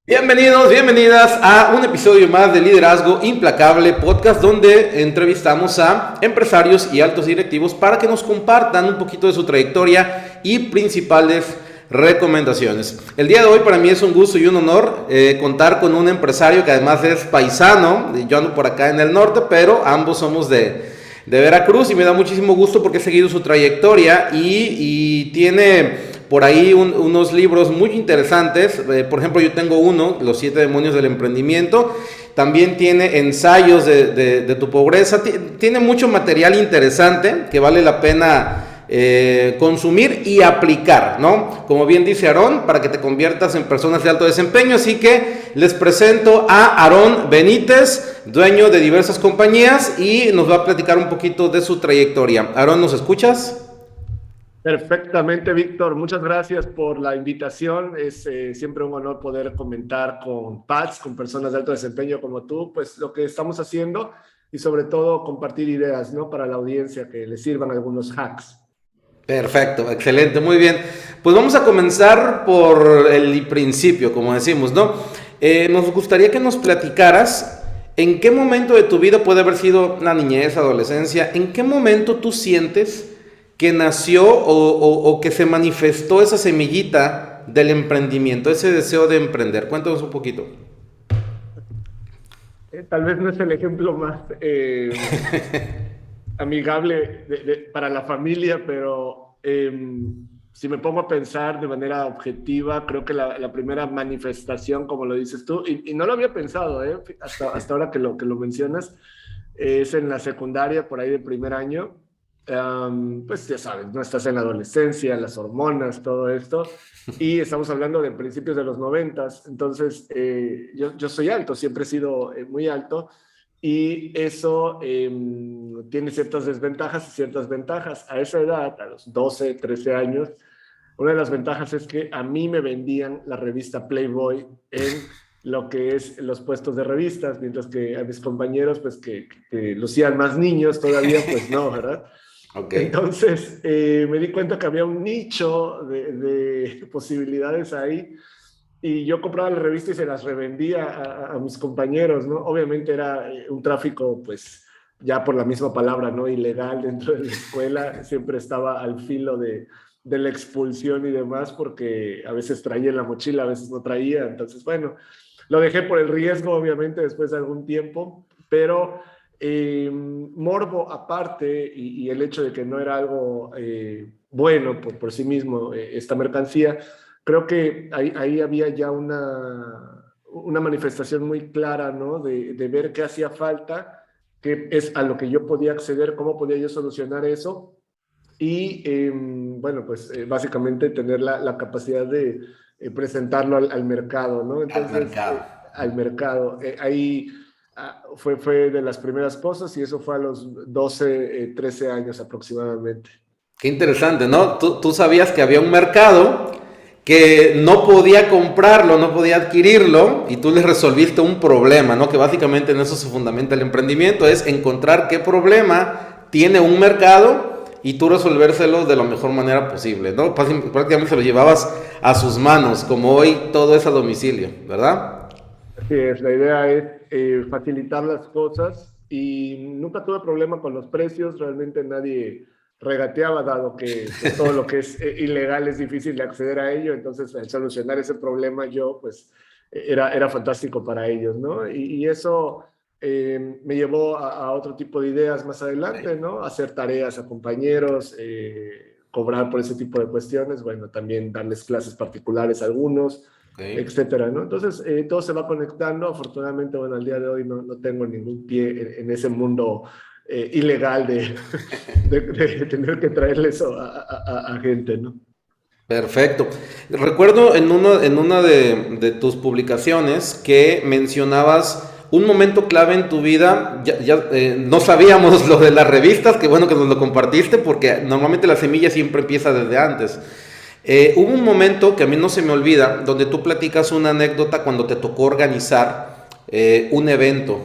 Bienvenidos, bienvenidas a un episodio más de Liderazgo Implacable Podcast, donde entrevistamos a empresarios y altos directivos para que nos compartan un poquito de su trayectoria y principales recomendaciones. El día de hoy para mí es un gusto y un honor contar con un empresario que además es paisano. Yo ando por acá en el norte, pero ambos somos de Veracruz, y me da muchísimo gusto porque he seguido su trayectoria y tiene por ahí unos libros muy interesantes. Por ejemplo, yo tengo uno, Los 7 demonios del emprendimiento. También tiene ensayos de tu pobreza. Tiene mucho material interesante que vale la pena consumir y aplicar, ¿no? Como bien dice Aarón, para que te conviertas en personas de alto desempeño. Así que les presento a Aarón Benítez, dueño de diversas compañías, y nos va a platicar un poquito de su trayectoria. Aarón, ¿nos escuchas? Perfectamente, Víctor. Muchas gracias por la invitación. Es siempre un honor poder comentar con PATS, con personas de alto desempeño como tú, pues lo que estamos haciendo y sobre todo compartir ideas, ¿no? Para la audiencia, que les sirvan algunos hacks. Perfecto, excelente, muy bien. Pues vamos a comenzar por el principio, como decimos, ¿no? Nos gustaría que nos platicaras en qué momento de tu vida, puede haber sido la niñez, adolescencia, en qué momento tú sientes que nació o que se manifestó esa semillita del emprendimiento, ese deseo de emprender. Cuéntanos un poquito. Tal vez no es el ejemplo más amigable para la familia, pero si me pongo a pensar de manera objetiva, creo que la primera manifestación, como lo dices tú, y no lo había pensado, hasta ahora que lo mencionas, es en la secundaria, por ahí de primer año. Pues ya sabes, no estás en la adolescencia, las hormonas, todo esto, y estamos hablando de principios de los 90. Entonces yo soy alto, siempre he sido muy alto, y eso tiene ciertas desventajas y ciertas ventajas. A esa edad, a los 12, 13 años, una de las ventajas es que a mí me vendían la revista Playboy en lo que es los puestos de revistas, mientras que a mis compañeros, pues que lucían más niños todavía, pues no, ¿verdad? Ok. Entonces me di cuenta que había un nicho de posibilidades ahí, y yo compraba la revista y se las revendía a mis compañeros, ¿no? Obviamente era un tráfico, pues ya por la misma palabra, ¿no? Ilegal dentro de la escuela. Siempre estaba al filo de la expulsión y demás, porque a veces traía en la mochila, a veces no traía. Entonces, bueno, lo dejé por el riesgo, obviamente, después de algún tiempo, pero morbo aparte, y el hecho de que no era algo bueno por sí mismo, esta mercancía, creo que ahí había ya una manifestación muy clara, ¿no? De ver qué hacía falta, qué es a lo que yo podía acceder, cómo podía yo solucionar eso, y bueno, pues básicamente tener la capacidad de presentarlo al mercado, ¿no? Al Entonces, mercado. al mercado. Ahí fue de las primeras cosas, y eso fue a los 12, 13 años aproximadamente. Qué interesante, ¿no? Tú sabías que había un mercado que no podía comprarlo, no podía adquirirlo, y tú les resolviste un problema, ¿no? Que básicamente en eso se fundamenta el emprendimiento, es encontrar qué problema tiene un mercado y tú resolvérselo de la mejor manera posible, ¿no? Prácticamente se lo llevabas a sus manos, como hoy todo es a domicilio, ¿verdad? Así es, la idea es facilitar las cosas, y nunca tuve problema con los precios. Realmente nadie regateaba, dado que pues, todo lo que es ilegal es difícil de acceder a ello. Entonces, al solucionar ese problema yo, pues, era fantástico para ellos, ¿no? Y eso me llevó a otro tipo de ideas más adelante, ¿no? Hacer tareas a compañeros, cobrar por ese tipo de cuestiones, bueno, también darles clases particulares a algunos, Okay. etcétera, ¿no? Entonces, todo se va conectando. Afortunadamente, bueno, al día de hoy no tengo ningún pie en ese mundo ilegal de tener que traerle eso a gente, ¿no? Perfecto. Recuerdo en una de tus publicaciones que mencionabas un momento clave en tu vida. No sabíamos lo de las revistas, qué bueno que nos lo compartiste, porque normalmente la semilla siempre empieza desde antes. Hubo un momento que a mí no se me olvida, donde tú platicas una anécdota cuando te tocó organizar un evento,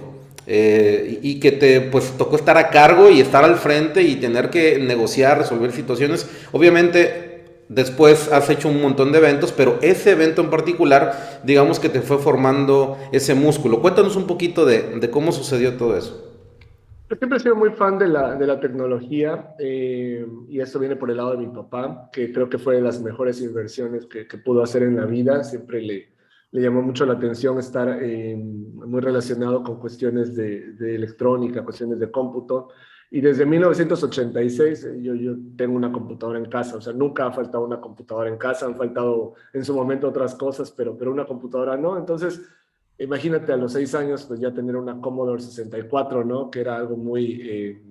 y que te pues tocó estar a cargo y estar al frente y tener que negociar, resolver situaciones. Obviamente después has hecho un montón de eventos, pero ese evento en particular, digamos que te fue formando ese músculo. Cuéntanos un poquito de cómo sucedió todo eso. Yo siempre he sido muy fan de la tecnología y esto viene por el lado de mi papá, que creo que fue de las mejores inversiones que pudo hacer en la vida. Siempre le llamó mucho la atención estar muy relacionado con cuestiones de electrónica, cuestiones de cómputo. Y desde 1986 yo tengo una computadora en casa, o sea, nunca ha faltado una computadora en casa, han faltado en su momento otras cosas, pero una computadora no. Entonces, imagínate a los 6 años, pues ya tener una Commodore 64, ¿no? Que era algo muy,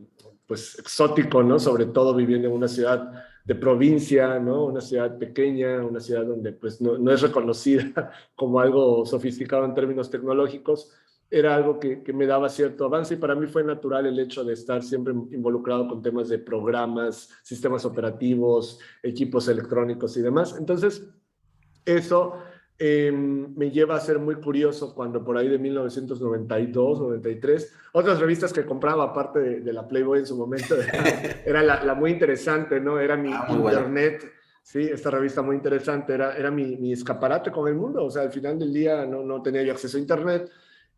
pues, exótico, ¿no? Sobre todo viviendo en una ciudad de provincia, ¿no? Una ciudad pequeña, una ciudad donde, pues, no es reconocida como algo sofisticado en términos tecnológicos. Era algo que me daba cierto avance y para mí fue natural el hecho de estar siempre involucrado con temas de programas, sistemas operativos, equipos electrónicos y demás. Entonces, eso me lleva a ser muy curioso cuando por ahí de 1992, 93, otras revistas que compraba, aparte de la Playboy en su momento, era la muy interesante, ¿no? Era mi Muy bueno. internet, sí, esta revista muy interesante, era mi escaparate con el mundo, o sea, al final del día no tenía yo acceso a internet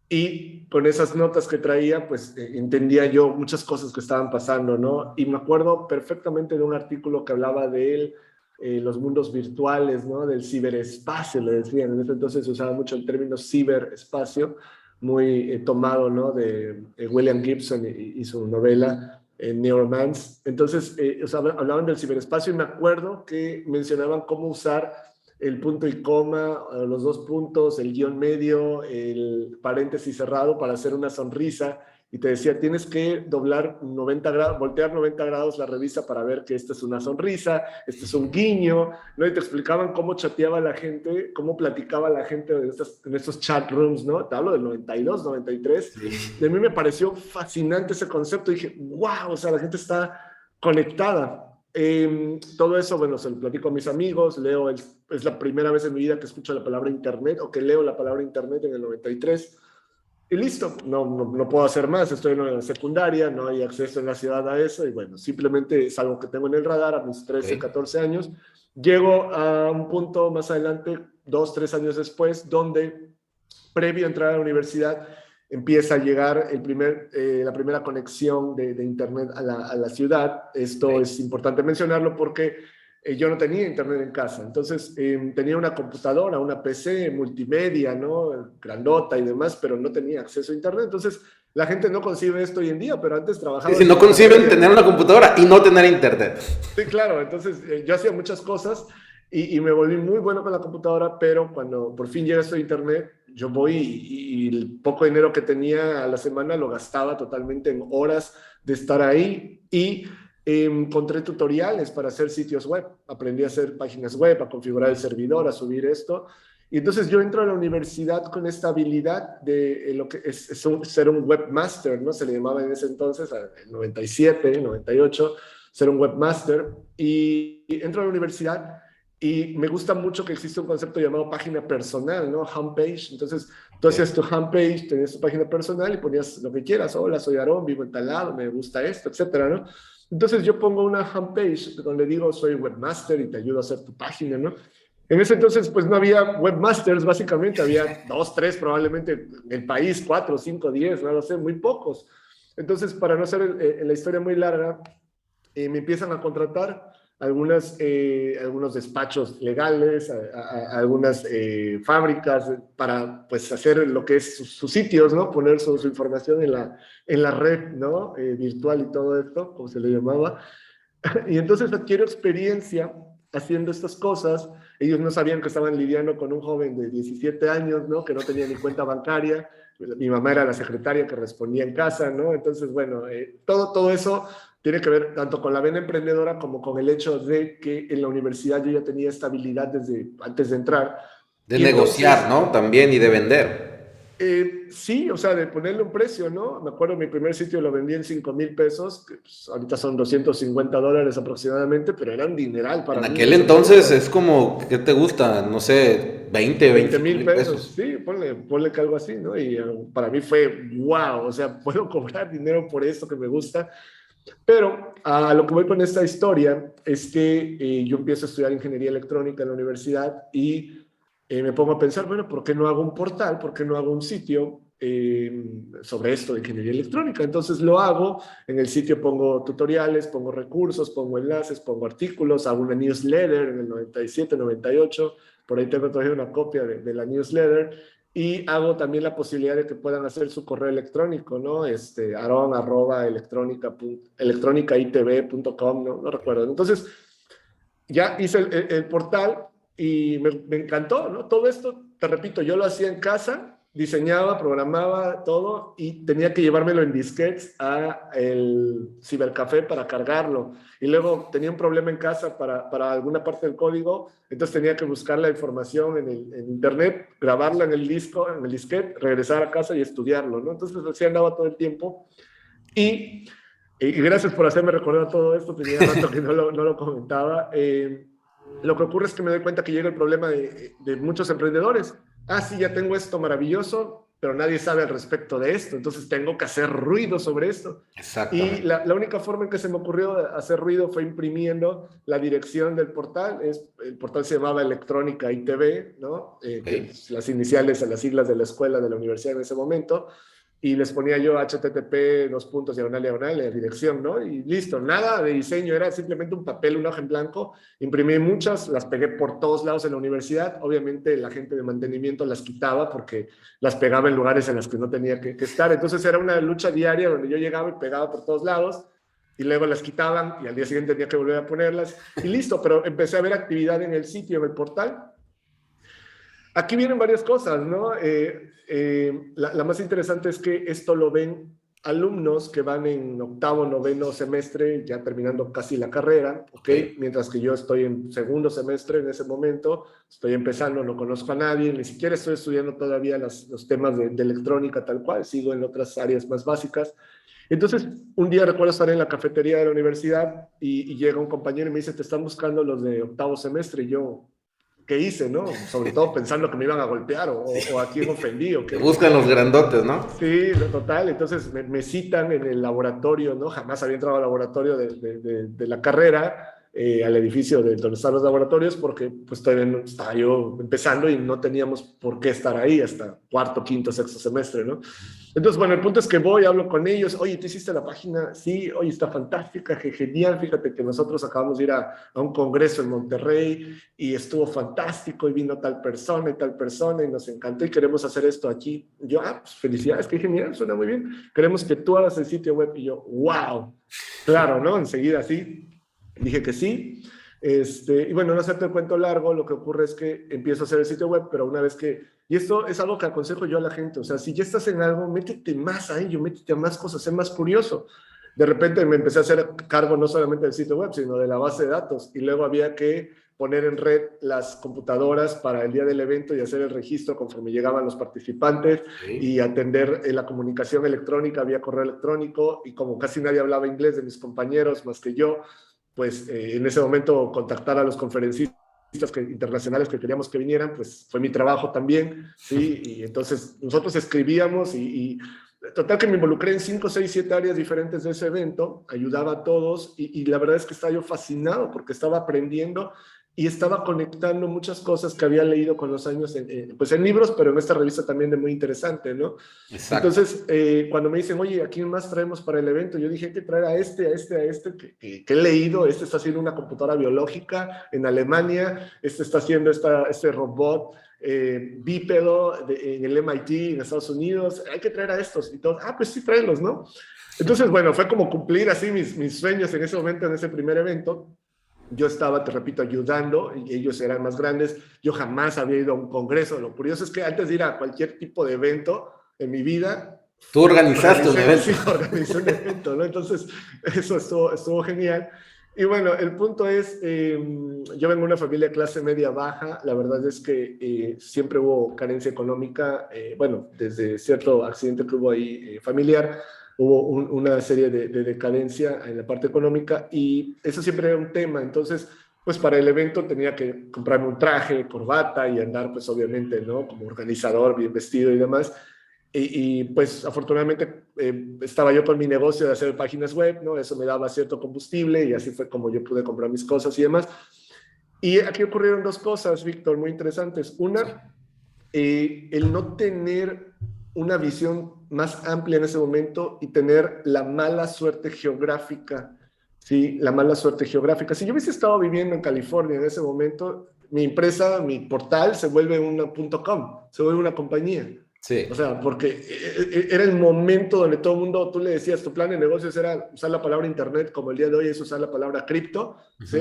y con esas notas que traía, pues entendía yo muchas cosas que estaban pasando, ¿no? Y me acuerdo perfectamente de un artículo que hablaba de él, los mundos virtuales, ¿no? Del ciberespacio, le decían. En ese entonces se usaba mucho el término ciberespacio, muy tomado, ¿no? De William Gibson y su novela Neuromance. Entonces, o sea, hablaban del ciberespacio y me acuerdo que mencionaban cómo usar el punto y coma, los dos puntos, el guión medio, el paréntesis cerrado para hacer una sonrisa y te decía, tienes que doblar 90 grados, voltear 90 grados la revista para ver que esta es una sonrisa, este es un guiño, ¿no? Y te explicaban cómo chateaba la gente, cómo platicaba la gente en estos chat rooms, ¿no? Te hablo del 92, 93. Sí. De mí me pareció fascinante ese concepto. Dije, wow, o sea, la gente está conectada. Todo eso, bueno, se lo platico a mis amigos, es la primera vez en mi vida que escucho la palabra internet o que leo la palabra internet en el 93. Y listo, no puedo hacer más, estoy en la secundaria, no hay acceso en la ciudad a eso, y bueno, simplemente es algo que tengo en el radar a mis 13, Okay. 14 años. Llego a un punto más adelante, 2, 3 años después, donde previo a entrar a la universidad empieza a llegar la primera conexión de internet a la ciudad. Esto Okay. es importante mencionarlo porque yo no tenía internet en casa, entonces tenía una computadora, una PC multimedia, ¿no? Grandota y demás, pero no tenía acceso a internet, entonces la gente no concibe esto hoy en día, pero antes Sí, trabajaba si en no una conciben panadería. tener una computadora y no tener internet. Sí, claro, entonces yo hacía muchas cosas y me volví muy bueno con la computadora, pero cuando por fin llega esto de internet, yo voy y el poco dinero que tenía a la semana lo gastaba totalmente en horas de estar ahí y encontré tutoriales para hacer sitios web, aprendí a hacer páginas web, a configurar el servidor, a subir esto. Y entonces yo entro a la universidad con esta habilidad de lo que es ser un webmaster, ¿no? Se le llamaba en ese entonces, en 97, 98, ser un webmaster. Y entro a la universidad y me gusta mucho que existe un concepto llamado página personal, ¿no? Homepage. Entonces, tú Okay. hacías tu homepage, tenías tu página personal y ponías lo que quieras. Hola, soy Aarón, vivo en tal lado, me gusta esto, etcétera, ¿no? Entonces, yo pongo una homepage donde digo, soy webmaster y te ayudo a hacer tu página, ¿no? En ese entonces, pues no había webmasters, básicamente, había 2, 3 probablemente en el país, 4, 5, 10, no lo sé, muy pocos. Entonces, para no hacer la historia muy larga, me empiezan a contratar algunos despachos legales, algunas fábricas para pues hacer lo que es sus sitios, ¿no? Poner su información en la red, ¿no? Virtual y todo esto, como se le llamaba. Y entonces adquiero experiencia haciendo estas cosas. Ellos no sabían que estaban lidiando con un joven de 17 años, ¿no? Que no tenía ni cuenta bancaria. Mi mamá era la secretaria que respondía en casa, ¿no? Entonces, bueno, todo eso tiene que ver tanto con la vena emprendedora como con el hecho de que en la universidad yo ya tenía estabilidad desde antes de entrar. De Y negociar, entonces, ¿no? También y de vender. sí, o sea, de ponerle un precio, ¿no? Me acuerdo mi primer sitio lo vendí en 5,000 pesos, que pues, ahorita son $250 aproximadamente, pero era un dineral para En mí en aquel ese entonces momento. es como, ¿qué te gusta? No sé, 20, 20 25 mil mil pesos, pesos. sí, ponle que algo así, ¿no? Y para mí fue wow, o sea, puedo cobrar dinero por esto que me gusta. Pero a lo que voy con esta historia es que yo empiezo a estudiar ingeniería electrónica en la universidad y me pongo a pensar, bueno, ¿por qué no hago un portal? ¿Por qué no hago un sitio sobre esto de ingeniería electrónica? Entonces lo hago, en el sitio pongo tutoriales, pongo recursos, pongo enlaces, pongo artículos, hago una newsletter en el 97, 98, por ahí tengo todavía una copia de la newsletter, y hago también la posibilidad de que puedan hacer su correo electrónico, ¿no? aron@electronicaitv.com, no recuerdo. Entonces, ya hice el portal y me encantó, ¿no? Todo esto, te repito, yo lo hacía en casa, diseñaba, programaba todo y tenía que llevármelo en disquetes a el cibercafé para cargarlo. Y luego tenía un problema en casa para alguna parte del código, entonces tenía que buscar la información en internet, grabarla en el disco, en el disquete, regresar a casa y estudiarlo, ¿no? Entonces así andaba todo el tiempo. Y y gracias por hacerme recordar todo esto, tenía rato que no lo comentaba. Lo que ocurre es que me doy cuenta que llega el problema de muchos emprendedores. Ah, sí, ya tengo esto maravilloso, pero nadie sabe al respecto de esto, entonces tengo que hacer ruido sobre esto. Y Exactamente. la única forma en que se me ocurrió hacer ruido fue imprimiendo la dirección del portal. El portal se llamaba Electrónica ITV, ¿no? Que Ok. es las iniciales a las siglas de la escuela de la universidad en ese momento, y les ponía yo http dos puntos diagonal diagonal la dirección, ¿no? Y listo, nada de diseño, era simplemente un papel, una hoja en blanco. Imprimí muchas, las pegué por todos lados en la universidad. Obviamente la gente de mantenimiento las quitaba porque las pegaba en lugares en los que no tenía que estar. Entonces era una lucha diaria donde yo llegaba y pegaba por todos lados y luego las quitaban y al día siguiente tenía que volver a ponerlas y listo, pero empecé a ver actividad en el sitio, en el portal. Aquí vienen varias cosas, ¿no? La más interesante es que esto lo ven alumnos que van en octavo, noveno semestre, ya terminando casi la carrera, ¿ok? Ok. Mientras que yo estoy en segundo semestre en ese momento, estoy empezando, no conozco a nadie, ni siquiera estoy estudiando todavía los temas de electrónica tal cual, sigo en otras áreas más básicas. Entonces, un día recuerdo estar en la cafetería de la universidad y llega un compañero y me dice, te están buscando los de octavo semestre, y yo, ¿qué hice, no? Sobre todo pensando que me iban a golpear o a quién ofendí o Te qué. buscan los grandotes, ¿no? Sí, total. Entonces me citan en el laboratorio, ¿no? Jamás había entrado al laboratorio de la carrera, al edificio de donde están los laboratorios, porque pues todavía no, estaba yo empezando y no teníamos por qué estar ahí hasta cuarto, quinto, sexto semestre, ¿no? Entonces, bueno, el punto es que voy, hablo con ellos, oye, ¿tú hiciste la página? Sí, oye, está fantástica, qué genial, fíjate que nosotros acabamos de ir a un congreso en Monterrey y estuvo fantástico y vino tal persona y nos encantó y queremos hacer esto aquí. Yo, pues felicidades, qué genial, suena muy bien. Queremos que tú hagas el sitio web y yo, wow, claro, ¿no? Enseguida sí, dije que sí. Y bueno, no hacerte el cuento largo, lo que ocurre es que empiezo a hacer el sitio web, pero una vez que, y esto es algo que aconsejo yo a la gente, o sea, si ya estás en algo, métete más a ello, métete a más cosas, sé más curioso. De repente me empecé a hacer cargo no solamente del sitio web, sino de la base de datos, y luego había que poner en red las computadoras para el día del evento y hacer el registro conforme llegaban los participantes Ok. y atender la comunicación electrónica, había correo electrónico, y como casi nadie hablaba inglés de mis compañeros más que yo, pues en ese momento contactar a los conferencistas internacionales que queríamos que vinieran, pues fue mi trabajo también, ¿sí? Y entonces nosotros escribíamos y total que me involucré en 5, 6, 7 áreas diferentes de ese evento, ayudaba a todos y la verdad es que estaba yo fascinado porque estaba aprendiendo y estaba conectando muchas cosas que había leído con los años, pues en libros, pero en esta revista también de muy interesante, ¿no? Exacto. Entonces, cuando me dicen, oye, ¿a quién más traemos para el evento? Yo dije, hay que traer a este, que he leído. Este está haciendo una computadora biológica en Alemania, este está haciendo este robot bípedo en el MIT en Estados Unidos. Hay que traer a estos. Y todos, pues sí, tráelos, ¿no? Entonces, bueno, fue como cumplir así mis sueños en ese momento, en ese primer evento. Yo estaba, te repito, ayudando, y ellos eran más grandes. Yo jamás había ido a un congreso. Lo curioso es que antes de ir a cualquier tipo de evento en mi vida, Tú organizaste un evento. sí, organicé un evento, ¿no? Entonces, eso estuvo genial. Y bueno, el punto es, yo vengo de una familia de clase media baja, la verdad es que siempre hubo carencia económica, bueno, desde cierto accidente que hubo ahí familiar, hubo una serie de decadencia en la parte económica y eso siempre era un tema. Entonces, pues para el evento tenía que comprarme un traje, corbata y andar pues obviamente, ¿no? Como organizador, bien vestido y demás. Pues afortunadamente estaba yo con mi negocio de hacer páginas web, ¿no? Eso me daba cierto combustible y así fue como yo pude comprar mis cosas y demás. Y aquí ocurrieron dos cosas, Víctor, muy interesantes. Una, el no tener una visión más amplia en ese momento y tener la mala suerte geográfica, ¿sí? La mala suerte geográfica. Si yo hubiese estado viviendo en California en ese momento, mi empresa, mi portal se vuelve una .com, se vuelve una compañía. Sí. O sea, porque era el momento donde todo el mundo, tú le decías, tu plan de negocios era usar la palabra internet, como el día de hoy es usar la palabra cripto, ¿sí?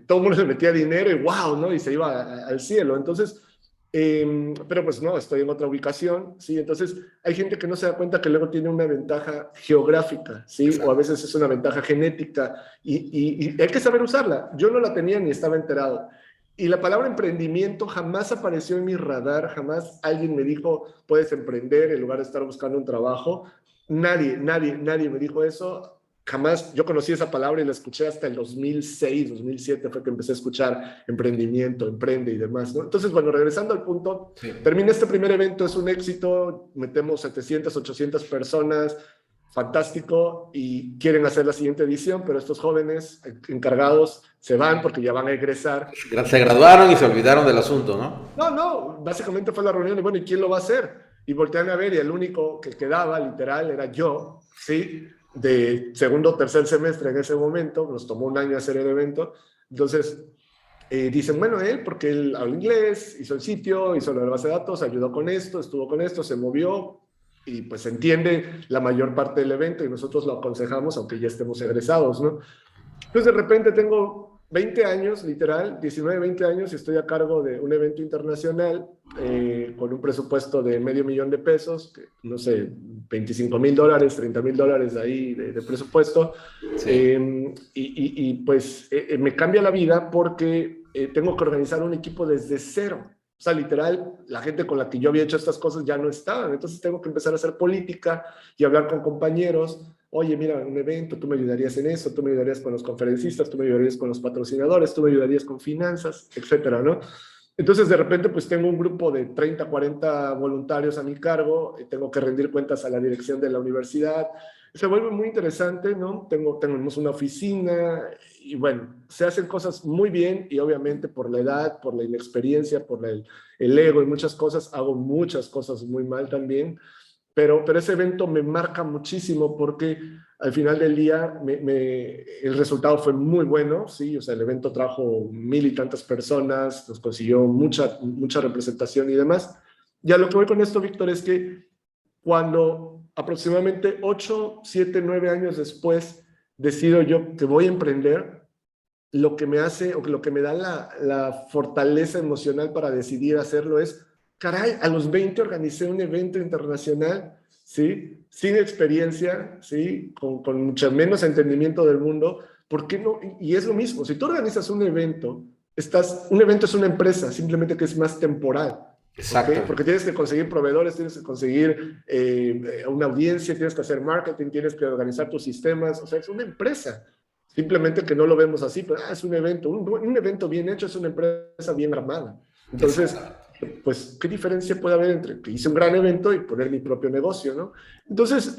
Todo el mundo se metía dinero y wow, ¿no? Y se iba al cielo. Entonces, pero pues no, estoy en otra ubicación, ¿sí? Entonces, hay gente que no se da cuenta que luego tiene una ventaja geográfica, ¿sí? Exacto. O a veces es una ventaja genética y hay que saber usarla. Yo no la tenía ni estaba enterado. Y la palabra emprendimiento jamás apareció en mi radar, jamás alguien me dijo, puedes emprender en lugar de estar buscando un trabajo. Nadie me dijo eso. Jamás, yo conocí esa palabra y la escuché hasta el 2006, 2007 fue que empecé a escuchar emprendimiento, emprende y demás, ¿no? Entonces, bueno, regresando al punto, sí. Termina este primer evento, es un éxito, metemos 700, 800 personas, fantástico, y quieren hacer la siguiente edición, pero estos jóvenes encargados se van porque ya van a egresar. Se graduaron y se olvidaron del asunto, ¿no? No, básicamente fue la reunión y bueno, ¿y quién lo va a hacer? Y voltean a ver y el único que quedaba, literal, era yo, ¿sí? De segundo o tercer semestre en ese momento, nos tomó un año hacer el evento, entonces dicen, bueno, él, porque él habla inglés, hizo el sitio, hizo la base de datos, ayudó con esto, estuvo con esto, se movió, y pues entiende la mayor parte del evento y nosotros lo aconsejamos aunque ya estemos egresados, ¿no? Entonces de repente tengo 20 años, literal, 19, 20 años y estoy a cargo de un evento internacional con un presupuesto de $500,000, que, no sé, $25,000, $30,000 ahí de presupuesto. Sí. Y pues me cambia la vida porque tengo que organizar un equipo desde cero. O sea, literal, la gente con la que yo había hecho estas cosas ya no estaban. Entonces tengo que empezar a hacer política y hablar con compañeros. Oye, mira, un evento, tú me ayudarías en eso, tú me ayudarías con los conferencistas, tú me ayudarías con los patrocinadores, tú me ayudarías con finanzas, etcétera, ¿no? Entonces, de repente, pues tengo un grupo de 30, 40 voluntarios a mi cargo, tengo que rendir cuentas a la dirección de la universidad. Se vuelve muy interesante, ¿no? Tenemos una oficina y bueno, se hacen cosas muy bien y obviamente por la edad, por la inexperiencia, por el ego y muchas cosas, hago muchas cosas muy mal también, pero ese evento me marca muchísimo porque al final del día el resultado fue muy bueno, ¿sí? O sea, el evento trajo 1,000 y tantas personas, nos consiguió mucha representación y demás. Y a lo que voy con esto, Víctor, es que cuando aproximadamente 8, 7, 9 años después decido yo que voy a emprender, lo que me hace o lo que me da la fortaleza emocional para decidir hacerlo es, caray, a los 20 organicé un evento internacional, ¿sí? Sin experiencia, ¿sí? Con mucho menos entendimiento del mundo. ¿Por qué no? Y es lo mismo, si tú organizas un evento es una empresa, simplemente que es más temporal. Exacto. ¿Okay? Porque tienes que conseguir proveedores, tienes que conseguir una audiencia, tienes que hacer marketing, tienes que organizar tus sistemas, o sea, es una empresa. Simplemente que no lo vemos así, pero es un evento. Un evento bien hecho es una empresa bien armada. Entonces, pues, ¿qué diferencia puede haber entre que hice un gran evento y poner mi propio negocio, ¿no? Entonces,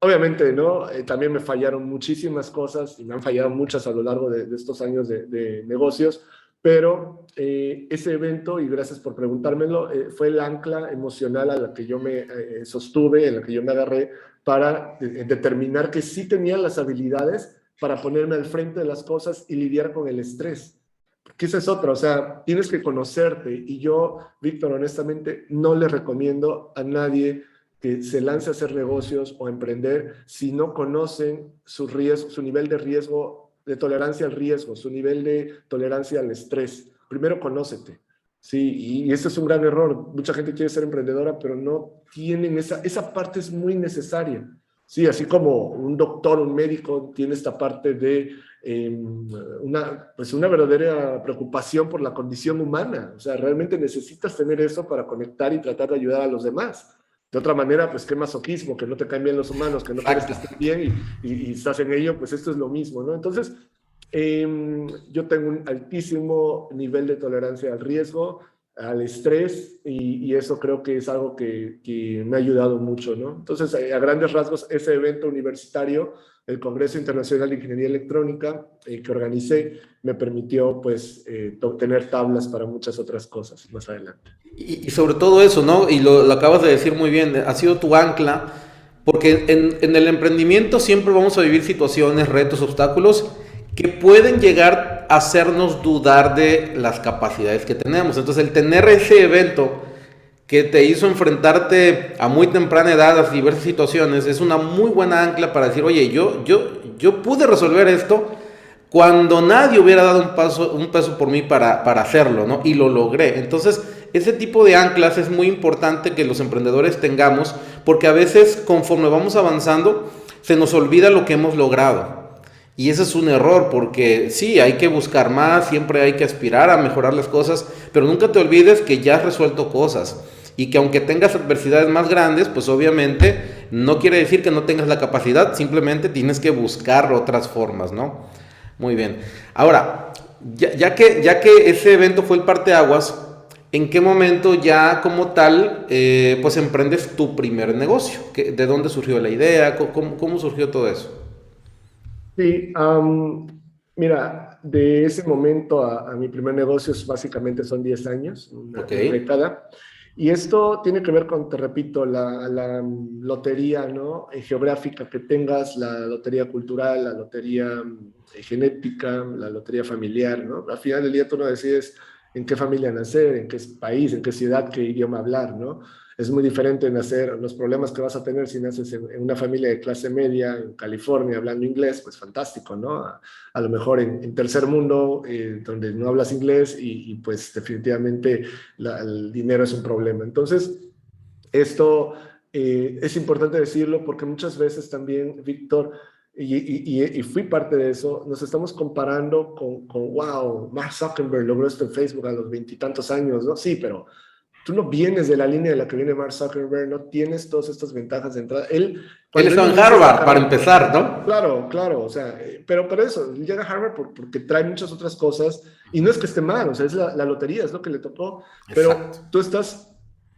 obviamente, ¿no? También me fallaron muchísimas cosas y me han fallado muchas a lo largo de estos años de negocios, pero ese evento, y gracias por preguntármelo, fue el ancla emocional a la que yo me sostuve, en la que yo me agarré para determinar que sí tenía las habilidades para ponerme al frente de las cosas y lidiar con el estrés. Porque esa es otra, o sea, tienes que conocerte. Y yo, Víctor, honestamente, no le recomiendo a nadie que se lance a hacer negocios o emprender si no conocen su riesgo, su nivel de riesgo, de tolerancia al riesgo, su nivel de tolerancia al estrés. Primero, conócete. Sí, y ese es un gran error. Mucha gente quiere ser emprendedora, pero no tienen esa parte es muy necesaria. Sí, así como un doctor, un médico tiene esta parte de una verdadera preocupación por la condición humana. O sea, realmente necesitas tener eso para conectar y tratar de ayudar a los demás. De otra manera, pues qué masoquismo, que no te caen bien los humanos, que no quieres que estén bien y estás en ello, pues esto es lo mismo, ¿no? Entonces, yo tengo un altísimo nivel de tolerancia al riesgo. al estrés y eso creo que es algo que me ha ayudado mucho, ¿no? Entonces, a grandes rasgos, ese evento universitario, el Congreso Internacional de Ingeniería Electrónica que organicé, me permitió pues tener tablas para muchas otras cosas más adelante. Y sobre todo eso, ¿no? Y lo acabas de decir muy bien, ha sido tu ancla, porque en el emprendimiento siempre vamos a vivir situaciones, retos, obstáculos que pueden llegar a hacernos dudar de las capacidades que tenemos. Entonces, el tener ese evento que te hizo enfrentarte a muy temprana edad a diversas situaciones es una muy buena ancla para decir, oye, yo pude resolver esto cuando nadie hubiera dado un paso por mí para hacerlo, ¿no? Y lo logré. Entonces, ese tipo de anclas es muy importante que los emprendedores tengamos, porque a veces conforme vamos avanzando, se nos olvida lo que hemos logrado. Y ese es un error, porque sí, hay que buscar más, siempre hay que aspirar a mejorar las cosas, pero nunca te olvides que ya has resuelto cosas. Y que aunque tengas adversidades más grandes, pues obviamente no quiere decir que no tengas la capacidad, simplemente tienes que buscar otras formas, ¿no? Muy bien. Ahora, ya que ese evento fue el parteaguas, ¿en qué momento ya como tal, pues emprendes tu primer negocio? ¿De dónde surgió la idea? ¿Cómo surgió todo eso? Sí, mira, de ese momento a mi primer negocio básicamente son 10 años, Ok. una década. Y esto tiene que ver con, te repito, la lotería, ¿no? Geográfica que tengas, la lotería cultural, la lotería genética, la lotería familiar, ¿no? Al final del día tú no decides en qué familia nacer, en qué país, en qué ciudad, qué idioma hablar, ¿no? Es muy diferente nacer, los problemas que vas a tener si naces en una familia de clase media en California hablando inglés, pues fantástico, ¿no? A lo mejor en tercer mundo, donde no hablas inglés y pues definitivamente el dinero es un problema. Entonces, esto es importante decirlo porque muchas veces también, Víctor, y fui parte de eso, nos estamos comparando wow, Mark Zuckerberg logró esto en Facebook a los veintitantos años, ¿no? Sí, pero tú no vienes de la línea de la que viene Mark Zuckerberg, no tienes todas estas ventajas de entrada. Él Cuando él estaba en inicia esta Harvard, para carrera, empezar, ¿no? claro, claro, o sea, pero eso, él llega a Harvard porque trae muchas otras cosas y no es que esté mal, o sea, es la lotería, es lo que le tocó, Exacto. pero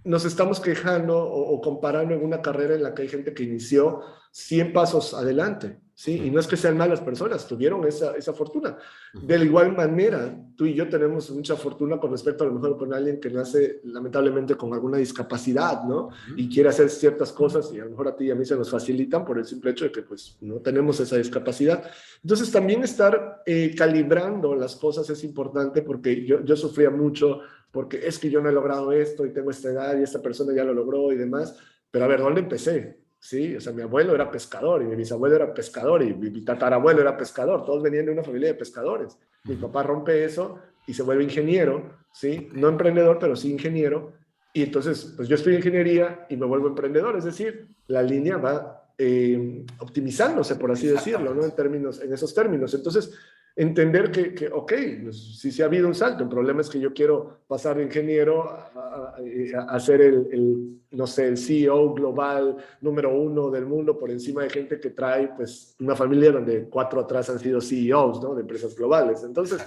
nos estamos quejando o comparando en una carrera en la que hay gente que inició 100 pasos adelante, ¿sí? Y no es que sean malas personas, tuvieron esa fortuna. De la igual manera, tú y yo tenemos mucha fortuna con respecto a lo mejor con alguien que nace lamentablemente con alguna discapacidad, ¿no? Y quiere hacer ciertas cosas y a lo mejor a ti y a mí se nos facilitan por el simple hecho de que pues no tenemos esa discapacidad. Entonces también estar calibrando las cosas es importante porque yo sufría mucho porque es que yo no he logrado esto y tengo esta edad y esta persona ya lo logró y demás, pero a ver, ¿dónde empecé? Sí, o sea, mi abuelo era pescador y mi bisabuelo era pescador y mi tatarabuelo era pescador, todos venían de una familia de pescadores. Mi papá rompe eso y se vuelve ingeniero, ¿sí? No emprendedor, pero sí ingeniero. Y entonces, pues yo estudio ingeniería y me vuelvo emprendedor, es decir, la línea va optimizándose, por así decirlo, ¿no? En esos términos. Entonces, entender ok, pues, sí ha habido un salto. El problema es que yo quiero pasar de ingeniero a ser no sé, el CEO global número 1 del mundo por encima de gente que trae, pues, una familia donde 4 atrás han sido CEOs, ¿no? De empresas globales. Entonces,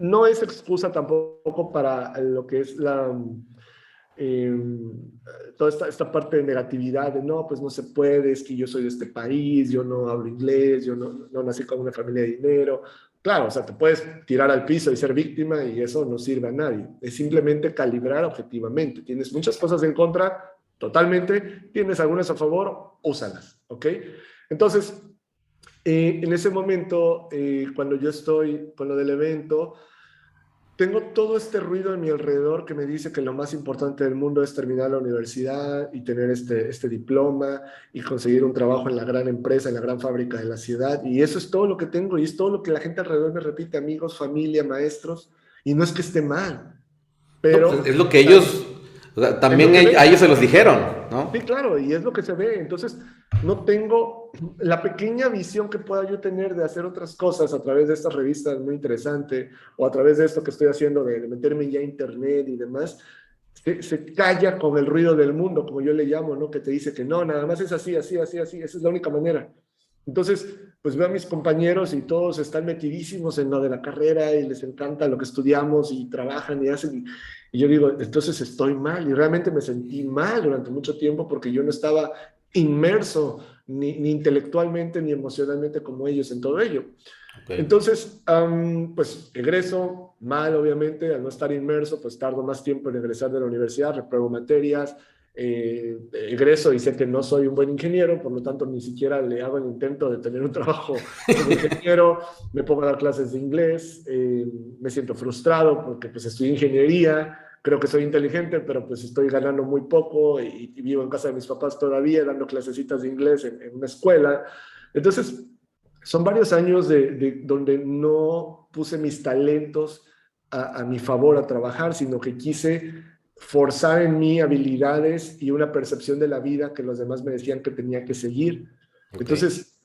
no es excusa tampoco para lo que es eh, toda esta parte de negatividad, de no, pues no se puede, es que yo soy de este país, yo no hablo inglés, yo no nací con una familia de dinero. Claro, o sea, te puedes tirar al piso y ser víctima y eso no sirve a nadie. Es simplemente calibrar objetivamente. Tienes muchas cosas en contra, totalmente, tienes algunas a favor, úsalas, ¿ok? Entonces, en ese momento, cuando yo estoy con lo del evento, tengo todo este ruido en mi alrededor que me dice que lo más importante del mundo es terminar la universidad y tener este diploma y conseguir un trabajo en la gran empresa, en la gran fábrica de la ciudad. Y eso es todo lo que tengo y es todo lo que la gente alrededor me repite, amigos, familia, maestros. Y no es que esté mal, No, pues es pero lo que ellos, o sea, es lo también que a ven. ellos se los dijeron, ¿no? Sí, claro, y es lo que se ve. Entonces, no tengo la pequeña visión que pueda yo tener de hacer otras cosas a través de estas revistas muy interesante o a través de esto que estoy haciendo de meterme ya a internet y demás. Se calla con el ruido del mundo, como yo le llamo, ¿no? Que te dice que no, nada más es así, así, así, así. Esa es la única manera. Entonces, pues veo a mis compañeros y todos están metidísimos en lo de la carrera y les encanta lo que estudiamos y trabajan y hacen. Y yo digo, entonces estoy mal. Y realmente me sentí mal durante mucho tiempo porque yo no estaba inmerso ni intelectualmente ni emocionalmente como ellos en todo ello. Ok. Entonces, pues egreso mal, obviamente, al no estar inmerso, pues tardo más tiempo en egresar de la universidad, repruebo materias, egreso y sé que no soy un buen ingeniero, por lo tanto ni siquiera le hago el intento de tener un trabajo como ingeniero, me pongo a dar clases de inglés, me siento frustrado porque pues estudié ingeniería, creo que soy inteligente, pero pues estoy ganando muy poco y vivo en casa de mis papás todavía, dando clasecitas de inglés en una escuela. Entonces, son varios años donde no puse mis talentos a mi favor a trabajar, sino que quise forzar en mí habilidades y una percepción de la vida que los demás me decían que tenía que seguir. Ok. Entonces,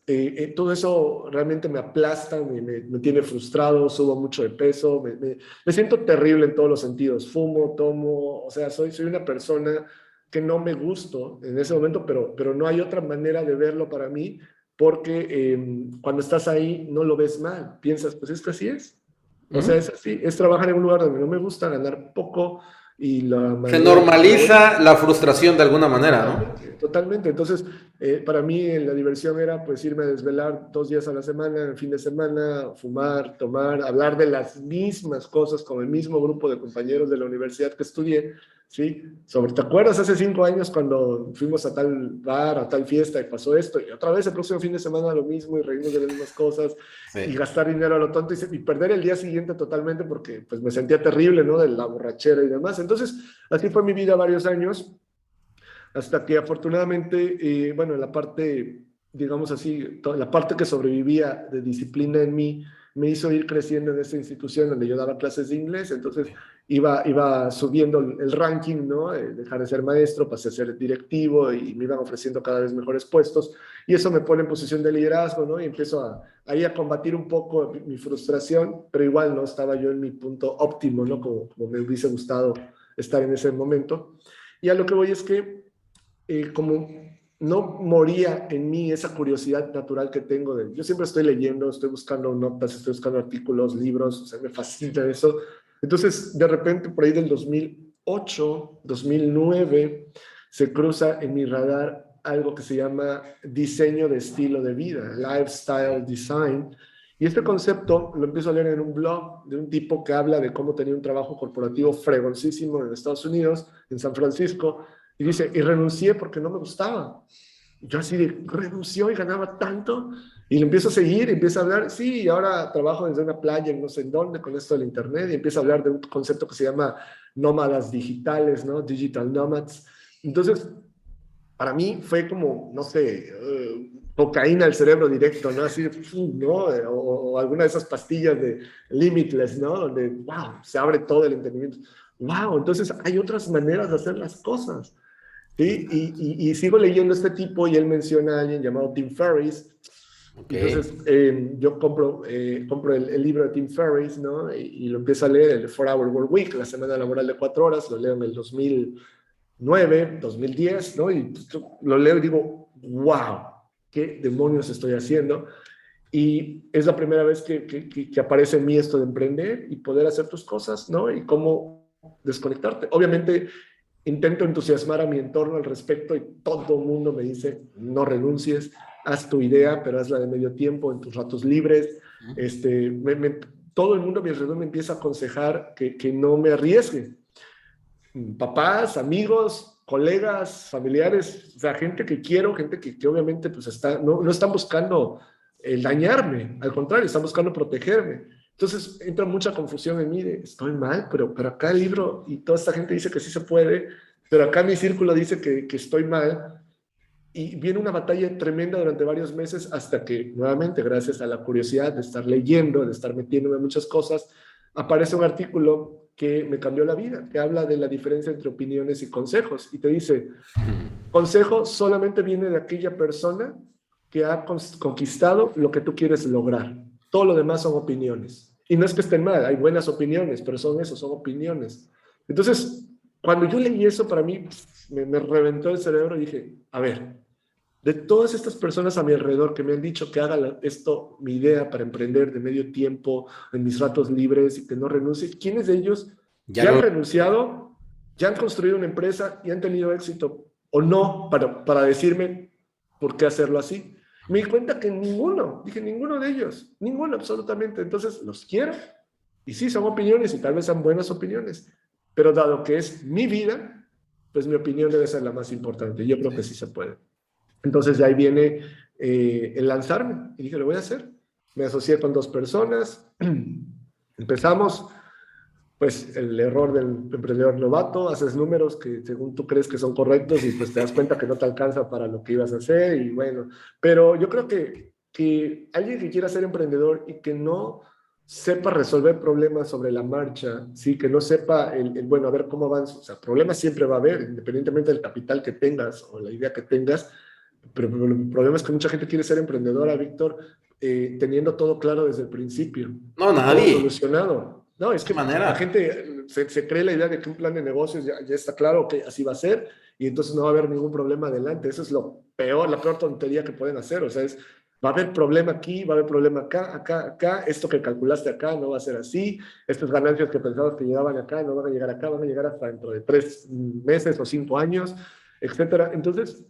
todo eso realmente me aplasta, me tiene frustrado, subo mucho de peso, me siento terrible en todos los sentidos. Fumo, tomo, o sea, soy una persona que no me gusto en ese momento, pero no hay otra manera de verlo para mí porque cuando estás ahí no lo ves mal, piensas, pues es que así es. O sea, Ujú. es así, es trabajar en un lugar donde no me gusta, ganar poco y la Se manera en que lo ves. normaliza la frustración de alguna manera, ¿no? Totalmente, totalmente. Entonces, para mí la diversión era pues irme a desvelar 2 días a la semana, el fin de semana, fumar, tomar, hablar de las mismas cosas con el mismo grupo de compañeros de la universidad que estudié, ¿sí? ¿Te acuerdas hace 5 años cuando fuimos a tal bar, a tal fiesta y pasó esto? Y otra vez el próximo fin de semana lo mismo y reírnos de las mismas cosas y Sí. gastar dinero a lo tonto y perder el día siguiente totalmente porque pues me sentía terrible, ¿no? De la borrachera y demás. Entonces, así fue mi vida varios años hasta que afortunadamente, bueno, en la parte, digamos así, la parte que sobrevivía de disciplina en mí me hizo ir creciendo en esta institución donde yo daba clases de inglés, entonces iba subiendo el ranking, ¿no? Dejar de ser maestro, pasé a ser directivo y me iban ofreciendo cada vez mejores puestos y eso me pone en posición de liderazgo, ¿no? Y empiezo ahí a combatir un poco mi frustración, pero igual no estaba yo en mi punto óptimo, ¿no? Como me hubiese gustado estar en ese momento. Y a lo que voy es que como no moría en mí esa curiosidad natural que tengo yo siempre estoy leyendo, estoy buscando notas, estoy buscando artículos, libros, o sea, me fascina eso. Entonces, de repente, por ahí del 2008, 2009, se cruza en mi radar algo que se llama diseño de estilo de vida, lifestyle design. Y este concepto lo empiezo a leer en un blog de un tipo que habla de cómo tenía un trabajo corporativo fregoncísimo en Estados Unidos, en San Francisco, y dice, y renuncié porque no me gustaba. Yo así de, renunció y ganaba tanto. Y le empiezo a seguir, y empieza a hablar, sí, y ahora trabajo desde una playa en no sé en dónde con esto del internet, y empieza a hablar de un concepto que se llama nómadas digitales, ¿no? Digital nomads. Entonces, para mí fue como, no sé, cocaína al cerebro directo, ¿no? Así, ¿no? O alguna de esas pastillas de Limitless, ¿no? Donde, wow, se abre todo el entendimiento. Wow, entonces hay otras maneras de hacer las cosas. ¿Sí? Y sigo leyendo este tipo y él menciona a alguien llamado Tim Ferriss. Ok. Entonces yo compro el libro de Tim Ferriss, ¿no? Y lo empiezo a leer, el 4 Hour Work Week, la semana laboral de 4 horas, lo leo en el 2009, 2010, ¿no? Y lo leo y digo, wow, ¿qué demonios estoy haciendo? Y es la primera vez que aparece en mí esto de emprender y poder hacer tus cosas, ¿no? Y cómo desconectarte. Obviamente intento entusiasmar a mi entorno al respecto y todo el mundo me dice, no renuncies, haz tu idea, pero hazla de medio tiempo, en tus ratos libres. Todo el mundo a mi alrededor me empieza a aconsejar que no me arriesgue. Papás, amigos, colegas, familiares, o sea, gente que quiero, gente que obviamente pues no están buscando dañarme, al contrario, están buscando protegerme. Entonces entra mucha confusión en mí de, estoy mal, pero acá el libro y toda esta gente dice que sí se puede, pero acá mi círculo dice que estoy mal. Y viene una batalla tremenda durante varios meses hasta que nuevamente, gracias a la curiosidad de estar leyendo, de estar metiéndome en muchas cosas, aparece un artículo que me cambió la vida, que habla de la diferencia entre opiniones y consejos. Y te dice, consejo solamente viene de aquella persona que ha conquistado lo que tú quieres lograr. Todo lo demás son opiniones. Y no es que estén mal, hay buenas opiniones, pero son eso, son opiniones. Entonces, cuando yo leí eso, para mí me reventó el cerebro y dije, a ver, de todas estas personas a mi alrededor que me han dicho que haga esto mi idea para emprender de medio tiempo, en mis ratos libres y que no renuncie, ¿quiénes de ellos Ya ya han lo... renunciado, ya han construido una empresa y han tenido éxito o no para decirme por qué hacerlo así? Me di cuenta que ninguno, dije ninguno de ellos, ninguno absolutamente. Entonces los quiero y sí, son opiniones y tal vez son buenas opiniones, pero dado que es mi vida, pues mi opinión debe ser la más importante. Yo creo que sí se puede. Entonces de ahí viene el lanzarme y dije, lo voy a hacer. Me asocié con 2 personas, empezamos, pues el error del emprendedor novato, haces números que según tú crees que son correctos y pues te das cuenta que no te alcanza para lo que ibas a hacer y bueno, pero yo creo que alguien que quiera ser emprendedor y que no sepa resolver problemas sobre la marcha, sí, que no sepa bueno, a ver cómo avanza, o sea, problemas siempre va a haber, independientemente del capital que tengas o la idea que tengas, pero el problema es que mucha gente quiere ser emprendedora, Víctor, teniendo todo claro desde el principio No, y todo nadie. solucionado. No, es ¿Qué que la manera? gente se cree la idea de que un plan de negocios ya está claro que así va a ser y entonces no va a haber ningún problema adelante. Eso es lo peor, la peor tontería que pueden hacer. O sea, va a haber problema aquí, va a haber problema acá, esto que calculaste acá no va a ser así, estas ganancias que pensabas que llegaban acá no van a llegar acá, van a llegar hasta dentro de 3 meses o 5 años, etcétera. Entonces,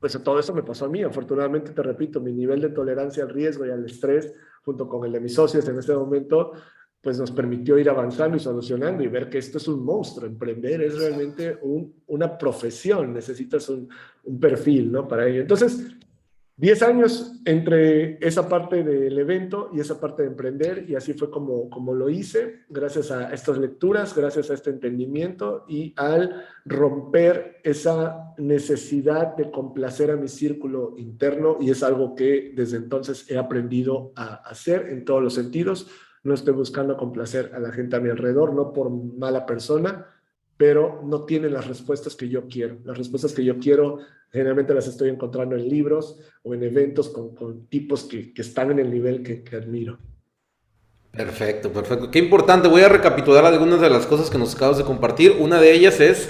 pues todo eso me pasó a mí. Afortunadamente, te repito, mi nivel de tolerancia al riesgo y al estrés, junto con el de mis socios en este momento, pues nos permitió ir avanzando y solucionando y ver que esto es un monstruo. Emprender es realmente una profesión, necesitas un perfil, ¿no? Para ello. Entonces, 10 años entre esa parte del evento y esa parte de emprender, y así fue como lo hice, gracias a estas lecturas, gracias a este entendimiento y al romper esa necesidad de complacer a mi círculo interno, y es algo que desde entonces he aprendido a hacer en todos los sentidos. No estoy buscando complacer a la gente a mi alrededor, no por mala persona, pero no tienen las respuestas que yo quiero. Las respuestas que yo quiero generalmente las estoy encontrando en libros o en eventos con tipos que están en el nivel que admiro. Perfecto, perfecto. Qué importante. Voy a recapitular algunas de las cosas que nos acabas de compartir. Una de ellas es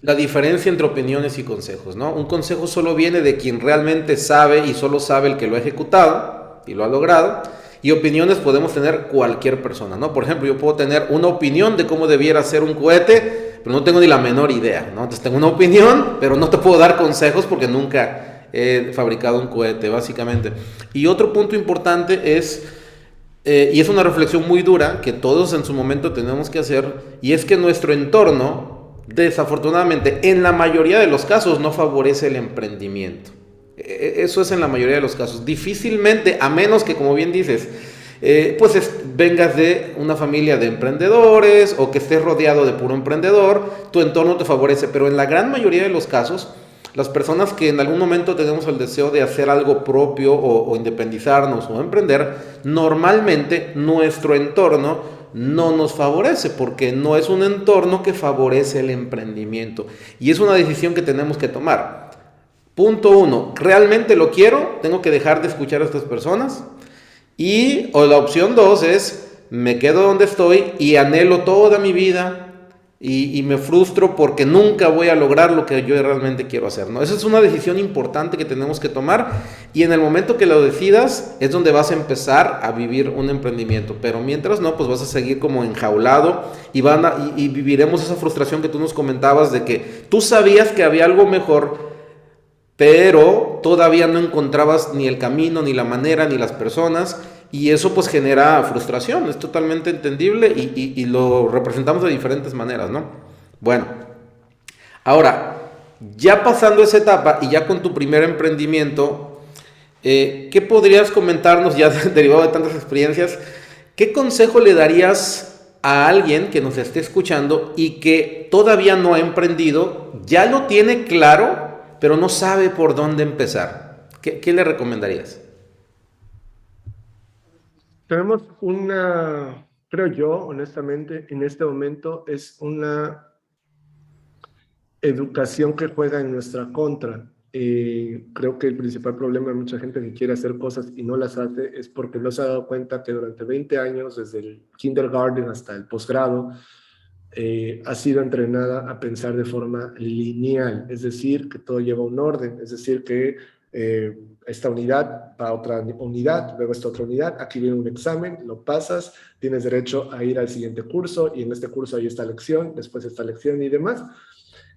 la diferencia entre opiniones y consejos, ¿no? Un consejo solo viene de quien realmente sabe y solo sabe el que lo ha ejecutado y lo ha logrado. Y opiniones podemos tener cualquier persona, ¿no? Por ejemplo, yo puedo tener una opinión de cómo debiera ser un cohete, pero no tengo ni la menor idea, ¿no? Entonces tengo una opinión, pero no te puedo dar consejos porque nunca he fabricado un cohete, básicamente. Y otro punto importante es, y es una reflexión muy dura que todos en su momento tenemos que hacer, y es que nuestro entorno, desafortunadamente, en la mayoría de los casos no favorece el emprendimiento. Eso es en la mayoría de los casos. Difícilmente, a menos que, como bien dices, vengas de una familia de emprendedores o que estés rodeado de puro emprendedor, tu entorno te favorece. Pero en la gran mayoría de los casos, las personas que en algún momento tenemos el deseo de hacer algo propio o independizarnos o emprender, normalmente nuestro entorno no nos favorece porque no es un entorno que favorece el emprendimiento. Y es una decisión que tenemos que tomar. Punto 1, ¿realmente lo quiero? Tengo que dejar de escuchar a estas personas. O la opción 2 es, me quedo donde estoy y anhelo toda mi vida y me frustro porque nunca voy a lograr lo que yo realmente quiero hacer, ¿no? Esa es una decisión importante que tenemos que tomar y en el momento que lo decidas es donde vas a empezar a vivir un emprendimiento, pero mientras no, pues vas a seguir como enjaulado y viviremos esa frustración que tú nos comentabas de que tú sabías que había algo mejor, pero todavía no encontrabas ni el camino, ni la manera, ni las personas, y eso pues genera frustración, es totalmente entendible y lo representamos de diferentes maneras, ¿no? Bueno, ahora, ya pasando esa etapa y ya con tu primer emprendimiento, ¿qué podrías comentarnos ya derivado de tantas experiencias? ¿Qué consejo le darías a alguien que nos esté escuchando y que todavía no ha emprendido, ya lo tiene claro, pero no sabe por dónde empezar? ¿Qué le recomendarías? Tenemos creo yo, honestamente, en este momento es una educación que juega en nuestra contra. Creo que el principal problema de mucha gente que quiere hacer cosas y no las hace es porque no se ha dado cuenta que durante 20 años, desde el kindergarten hasta el posgrado, ha sido entrenada a pensar de forma lineal, es decir, que todo lleva un orden, es decir, que esta unidad va a otra unidad, luego esta otra unidad, aquí viene un examen, lo pasas, tienes derecho a ir al siguiente curso y en este curso hay esta lección, después esta lección y demás.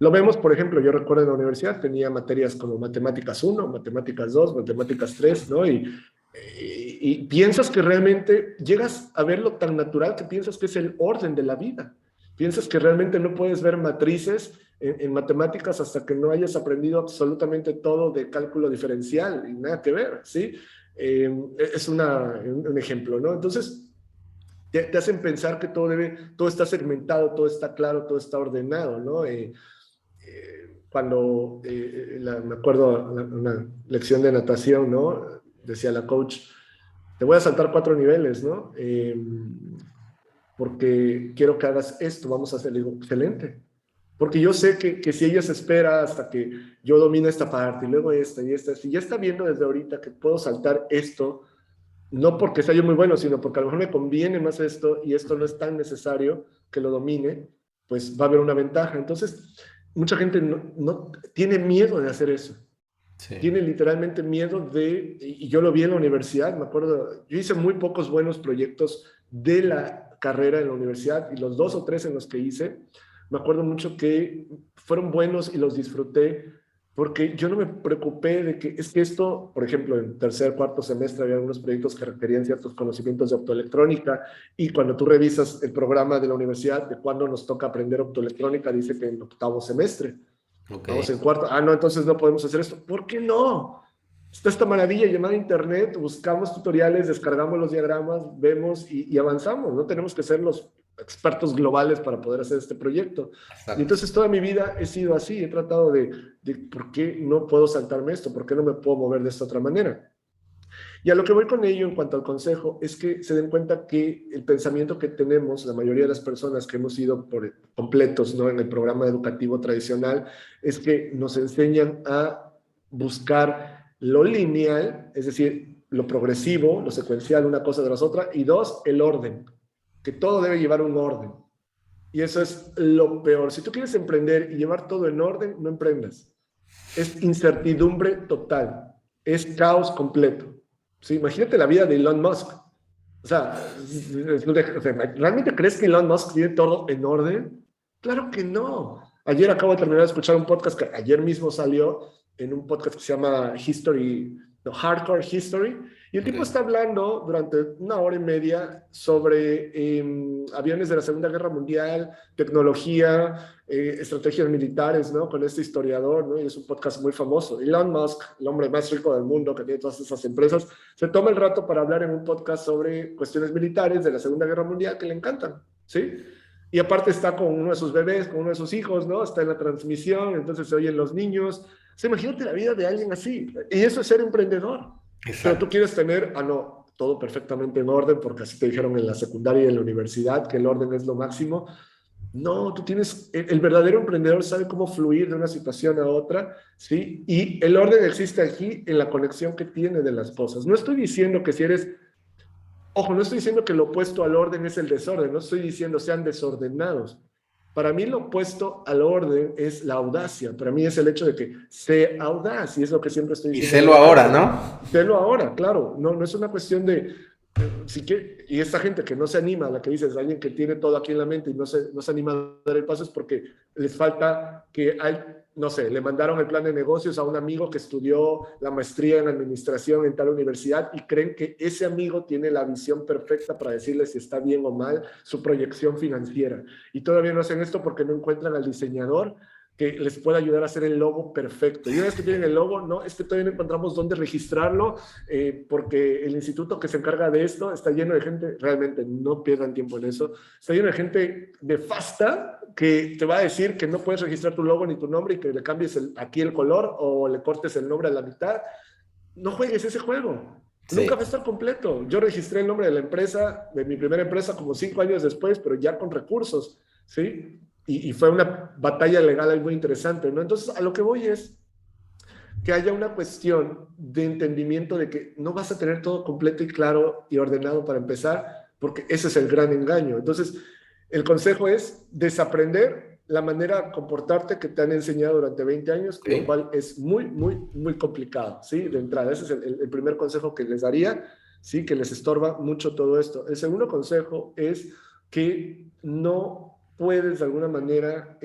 Lo vemos, por ejemplo, yo recuerdo en la universidad tenía materias como matemáticas 1, matemáticas 2, matemáticas 3, ¿no? Y piensas que realmente llegas a verlo tan natural que piensas que es el orden de la vida. Piensas que realmente no puedes ver matrices en matemáticas hasta que no hayas aprendido absolutamente todo de cálculo diferencial y nada que ver, ¿sí? Es un ejemplo, ¿no? Entonces, te hacen pensar que todo está segmentado, todo está claro, todo está ordenado, ¿no? Cuando me acuerdo una lección de natación, ¿no? Decía la coach, te voy a saltar 4 niveles, ¿no? Porque quiero que hagas esto, vamos a hacer, digo, excelente. Porque yo sé que si ella se espera hasta que yo domine esta parte y luego esta y esta, si ya está viendo desde ahorita que puedo saltar esto, no porque sea yo muy bueno, sino porque a lo mejor me conviene más esto y esto no es tan necesario que lo domine, pues va a haber una ventaja. Entonces, mucha gente no tiene miedo de hacer eso. Sí. Tiene literalmente miedo y yo lo vi en la universidad, me acuerdo, yo hice muy pocos buenos proyectos de la carrera en la universidad y los 2 o 3 en los que hice, me acuerdo mucho que fueron buenos y los disfruté porque yo no me preocupé de que, es que esto, por ejemplo, en tercer, cuarto semestre había algunos proyectos que requerían ciertos conocimientos de optoelectrónica y cuando tú revisas el programa de la universidad de cuándo nos toca aprender optoelectrónica, dice que en octavo semestre. Okay. Vamos en cuarto, no, entonces no podemos hacer esto. ¿Por qué no? Está esta maravilla llamada internet, buscamos tutoriales, descargamos los diagramas, vemos y avanzamos. No tenemos que ser los expertos globales para poder hacer este proyecto. Exacto. Y entonces toda mi vida he sido así, he tratado de ¿por qué no puedo saltarme esto? ¿Por qué no me puedo mover de esta otra manera? Y a lo que voy con ello en cuanto al consejo es que se den cuenta que el pensamiento que tenemos, la mayoría de las personas que hemos ido por completos, ¿no?, en el programa educativo tradicional, es que nos enseñan a buscar lo lineal, es decir, lo progresivo, lo secuencial, una cosa tras otra, y 2, el orden, que todo debe llevar un orden. Y eso es lo peor. Si tú quieres emprender y llevar todo en orden, no emprendas. Es incertidumbre total, es caos completo. Sí, imagínate la vida de Elon Musk. O sea, ¿realmente crees que Elon Musk tiene todo en orden? Claro que no. Ayer acabo de terminar de escuchar un podcast que ayer mismo salió en un podcast que se llama Hardcore History, y el tipo está hablando durante 1 hora y media sobre aviones de la Segunda Guerra Mundial, tecnología, estrategias militares, ¿no?, con este historiador, ¿no?, y es un podcast muy famoso. Elon Musk, el hombre más rico del mundo que tiene todas esas empresas, se toma el rato para hablar en un podcast sobre cuestiones militares de la Segunda Guerra Mundial que le encantan, ¿sí? Y aparte está con uno de sus bebés, con uno de sus hijos, ¿no? Está en la transmisión, entonces se oyen los niños. O sea, imagínate la vida de alguien así. Y eso es ser emprendedor. Exacto. Pero tú quieres tener, todo perfectamente en orden, porque así te dijeron en la secundaria y en la universidad, que el orden es lo máximo. No, tú tienes, el verdadero emprendedor sabe cómo fluir de una situación a otra, ¿sí? Y el orden existe aquí en la conexión que tiene de las cosas. No estoy diciendo que si eres... Ojo, no estoy diciendo que lo opuesto al orden es el desorden, no estoy diciendo sean desordenados. Para mí lo opuesto al orden es la audacia. Para mí es el hecho de que sé audaz, y es lo que siempre estoy diciendo. Y sélo ahora, ¿no? Sélo ahora, claro. No es una cuestión de... y esta gente que no se anima, la que dices, alguien que tiene todo aquí en la mente y no se anima a dar el paso, es porque les falta que hay... No sé, le mandaron el plan de negocios a un amigo que estudió la maestría en administración en tal universidad y creen que ese amigo tiene la visión perfecta para decirle si está bien o mal su proyección financiera. Y todavía no hacen esto porque no encuentran al diseñador que les pueda ayudar a hacer el logo perfecto. Y una vez que tienen el logo, no, es que todavía no encontramos dónde registrarlo, porque el instituto que se encarga de esto está lleno de gente, realmente no pierdan tiempo en eso, está lleno de gente nefasta que te va a decir que no puedes registrar tu logo ni tu nombre y que le cambies aquí el color o le cortes el nombre a la mitad. No juegues ese juego. Sí. Nunca va a estar completo. Yo registré el nombre de la empresa, de mi primera empresa, como 5 años después, pero ya con recursos, ¿sí? Y fue una batalla legal muy interesante, ¿no? Entonces, a lo que voy es que haya una cuestión de entendimiento de que no vas a tener todo completo y claro y ordenado para empezar, porque ese es el gran engaño. Entonces, El consejo es desaprender la manera de comportarte que te han enseñado durante 20 años, lo cual es muy, muy, muy complicado, ¿sí? De entrada, ese es el primer consejo que les daría, ¿sí? Que les estorba mucho todo esto. El segundo consejo es que no puedes de alguna manera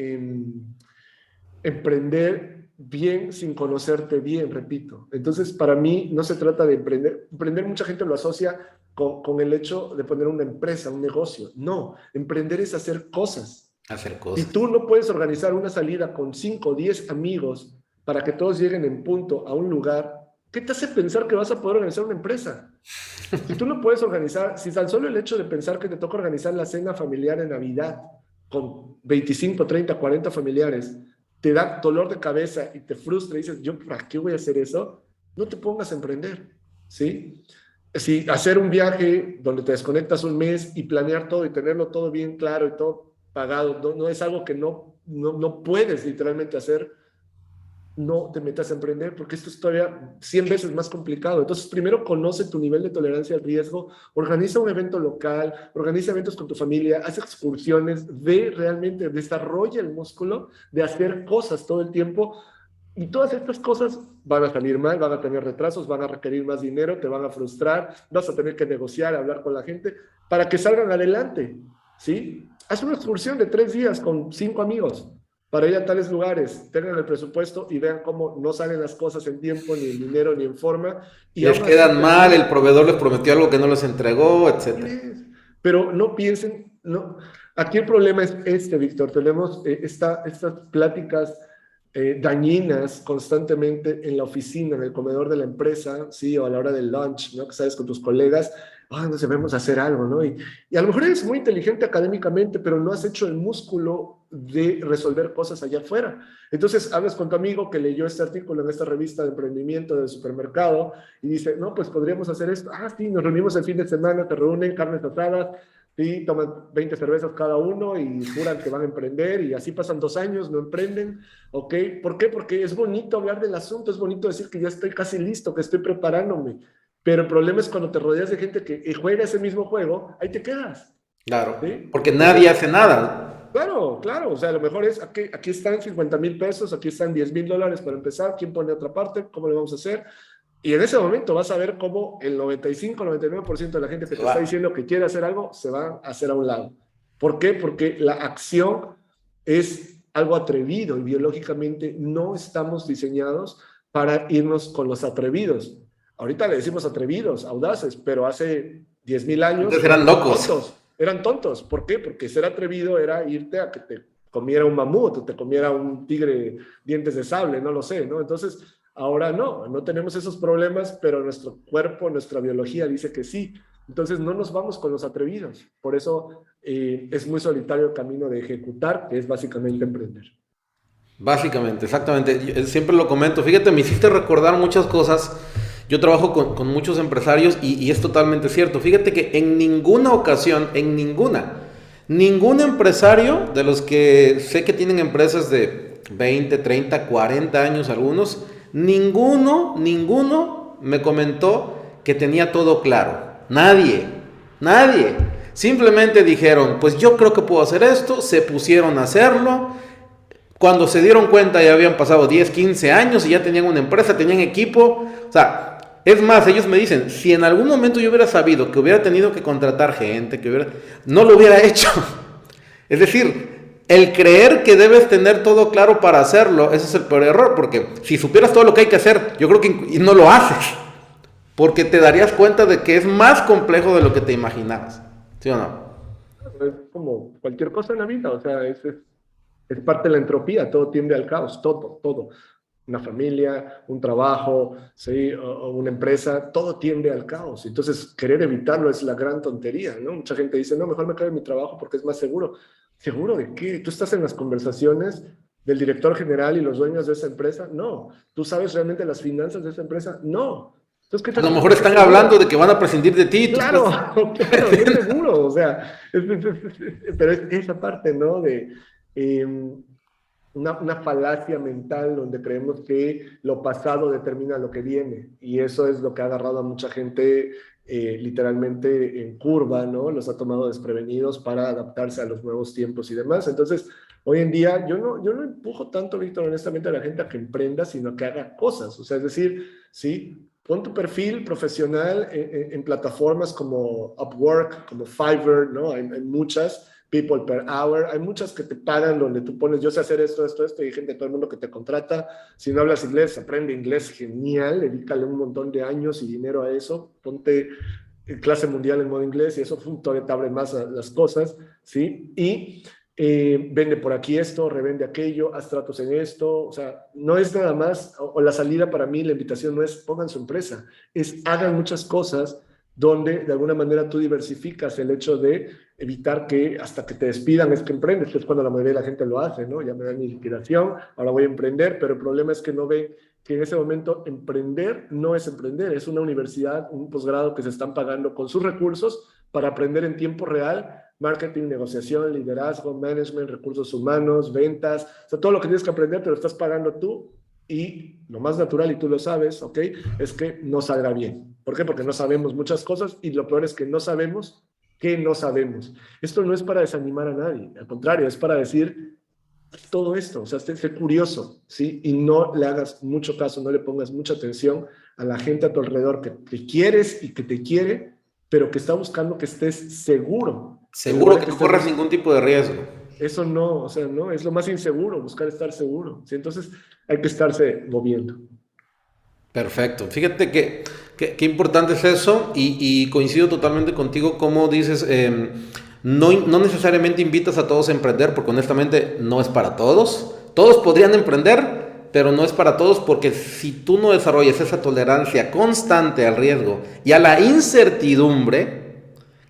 emprender bien sin conocerte bien, repito. Entonces, para mí no se trata de emprender. Emprender mucha gente lo asocia con el hecho de poner una empresa, un negocio. No, emprender es hacer cosas. Hacer Si cosas. tú no puedes organizar una salida con 5 o 10 amigos para que todos lleguen en punto a un lugar, ¿qué te hace pensar que vas a poder organizar una empresa? Si tú no puedes organizar, si tan solo el hecho de pensar que te toca organizar la cena familiar en Navidad con 25, 30, 40 familiares, te da dolor de cabeza y te frustra y dices, ¿yo para qué voy a hacer eso? No te pongas a emprender, ¿sí? Si hacer un viaje donde te desconectas un mes y planear todo y tenerlo todo bien claro y todo pagado, no es algo que no puedes literalmente hacer, no te metas a emprender porque esto es todavía 100 veces más complicado. Entonces, primero conoce tu nivel de tolerancia al riesgo, organiza un evento local, organiza eventos con tu familia, haz excursiones, realmente, desarrolla el músculo de hacer cosas todo el tiempo y todas estas cosas van a salir mal, van a tener retrasos, van a requerir más dinero, te van a frustrar, vas a tener que negociar, hablar con la gente para que salgan adelante, ¿sí? Haz una excursión de 3 días con 5 amigos para ir a tales lugares, tengan el presupuesto y vean cómo no salen las cosas en tiempo, ni en dinero, ni en forma. Y Les aún así quedan mal, terminan. el proveedor les prometió algo que no les entregó, etcétera. Pero no piensen, no. Aquí el problema es Víctor. Tenemos estas pláticas dañinas constantemente en la oficina, en el comedor de la empresa, ¿sí? O a la hora del lunch, ¿no? Que sabes con tus colegas, nos debemos hacer algo, ¿no? Y a lo mejor eres muy inteligente académicamente, pero no has hecho el músculo de resolver cosas allá afuera. Entonces, hablas con tu amigo que leyó este artículo en esta revista de emprendimiento del supermercado y dice, no, pues podríamos hacer esto. Sí, nos reunimos el fin de semana, te reúnen, carnes asadas, sí, toman 20 cervezas cada uno y juran que van a emprender y así pasan 2 años, no emprenden, ¿ok? ¿Por qué? Porque es bonito hablar del asunto, es bonito decir que ya estoy casi listo, que estoy preparándome, pero el problema es cuando te rodeas de gente que juega ese mismo juego, ahí te quedas, Claro, ¿sí? porque Entonces, nadie hace nada. claro, claro, o sea, a lo mejor es, aquí están 50,000 pesos, aquí están $10,000 para empezar, ¿quién pone otra parte? ¿Cómo le vamos a hacer? Y en ese momento vas a ver cómo el 95-99% de la gente que Se te está va. diciendo que quiere hacer algo, se va a hacer a un lado. ¿Por qué? Porque la acción es algo atrevido y biológicamente no estamos diseñados para irnos con los atrevidos. Ahorita le decimos atrevidos, audaces, pero hace 10,000 años Antes eran locos. tontos. Eran tontos. ¿Por qué? Porque ser atrevido era irte a que te comiera un mamut o te comiera un tigre dientes de sable, no lo sé, ¿no? Entonces, ahora no tenemos esos problemas, pero nuestro cuerpo, nuestra biología dice que sí. Entonces no nos vamos con los atrevidos. Por eso es muy solitario el camino de ejecutar, que es básicamente emprender. Básicamente, exactamente. Yo siempre lo comento. Fíjate, me hiciste recordar muchas cosas. Yo trabajo con muchos empresarios y es totalmente cierto. Fíjate que en ninguna ocasión, ningún empresario de los que sé que tienen empresas de 20, 30, 40 años algunos, ninguno me comentó que tenía todo claro. Nadie. Simplemente dijeron, pues yo creo que puedo hacer esto, se pusieron a hacerlo. Cuando se dieron cuenta ya habían pasado 10, 15 años y ya tenían una empresa, tenían equipo. O sea, es más, ellos me dicen, si en algún momento yo hubiera sabido que hubiera tenido que contratar gente, no lo hubiera hecho. Es decir, el creer que debes tener todo claro para hacerlo, ese es el peor error, porque si supieras todo lo que hay que hacer, yo creo que y no lo haces, porque te darías cuenta de que es más complejo de lo que te imaginabas. ¿Sí o no? Es como cualquier cosa en la vida, o sea, es parte de la entropía, todo tiende al caos, todo. Una familia, un trabajo, ¿sí? o una empresa, todo tiende al caos. Entonces, querer evitarlo es la gran tontería, ¿no? Mucha gente dice, no, mejor me quedo en mi trabajo porque es más seguro. ¿Seguro de qué? ¿Tú estás en las conversaciones del director general y los dueños de esa empresa? No. ¿Tú sabes realmente las finanzas de esa empresa? No. Entonces, ¿qué A te lo hace mejor sentir están seguro? hablando de que van a prescindir de ti. Claro, claro, no es seguro, o sea, pero es esa parte, ¿no? De, una falacia mental donde creemos que lo pasado determina lo que viene. Y eso es lo que ha agarrado a mucha gente literalmente en curva, ¿no? Los ha tomado desprevenidos para adaptarse a los nuevos tiempos y demás. Entonces, hoy en día yo no empujo tanto, Víctor, honestamente, a la gente a que emprenda, sino que haga cosas. O sea, es decir, sí, pon tu perfil profesional en plataformas como Upwork, como Fiverr, ¿no? Hay muchas, People Per Hour, hay muchas que te pagan donde tú pones, yo sé hacer esto, esto, esto, y hay gente, todo el mundo que te contrata. Si no hablas inglés, aprende inglés, genial, dedícale un montón de años y dinero a eso, ponte clase mundial en modo inglés y eso todavía te abre más a las cosas, ¿sí? Y vende por aquí esto, revende aquello, haz tratos en esto, o sea, no es nada más, o la salida para mí, la invitación no es pongan su empresa, es hagan muchas cosas donde de alguna manera tú diversificas el hecho de evitar que hasta que te despidan es que emprendes, que es cuando la mayoría de la gente lo hace, ¿no? Ya me dan mi liquidación, ahora voy a emprender, pero el problema es que no ven que en ese momento emprender no es emprender, es una universidad, un posgrado que se están pagando con sus recursos para aprender en tiempo real marketing, negociación, liderazgo, management, recursos humanos, ventas, o sea, todo lo que tienes que aprender te lo estás pagando tú y lo más natural, y tú lo sabes, ¿ok? Es que no salga bien. ¿Por qué? Porque no sabemos muchas cosas y lo peor es que no sabemos que no sabemos. Esto no es para desanimar a nadie, al contrario, es para decir todo esto, o sea, sé curioso, ¿sí? Y no le hagas mucho caso, no le pongas mucha atención a la gente a tu alrededor que te quieres y que te quiere, pero que está buscando que estés seguro. En Seguro lugar de que que no estés corras ningún tipo de riesgo. eso no, o sea, no, es lo más inseguro, buscar estar seguro, ¿sí? Entonces hay que estarse moviendo. Perfecto. Fíjate que importante es eso y coincido totalmente contigo como dices, no necesariamente invitas a todos a emprender porque honestamente no es para todos. Todos podrían emprender, pero no es para todos porque si tú no desarrollas esa tolerancia constante al riesgo y a la incertidumbre,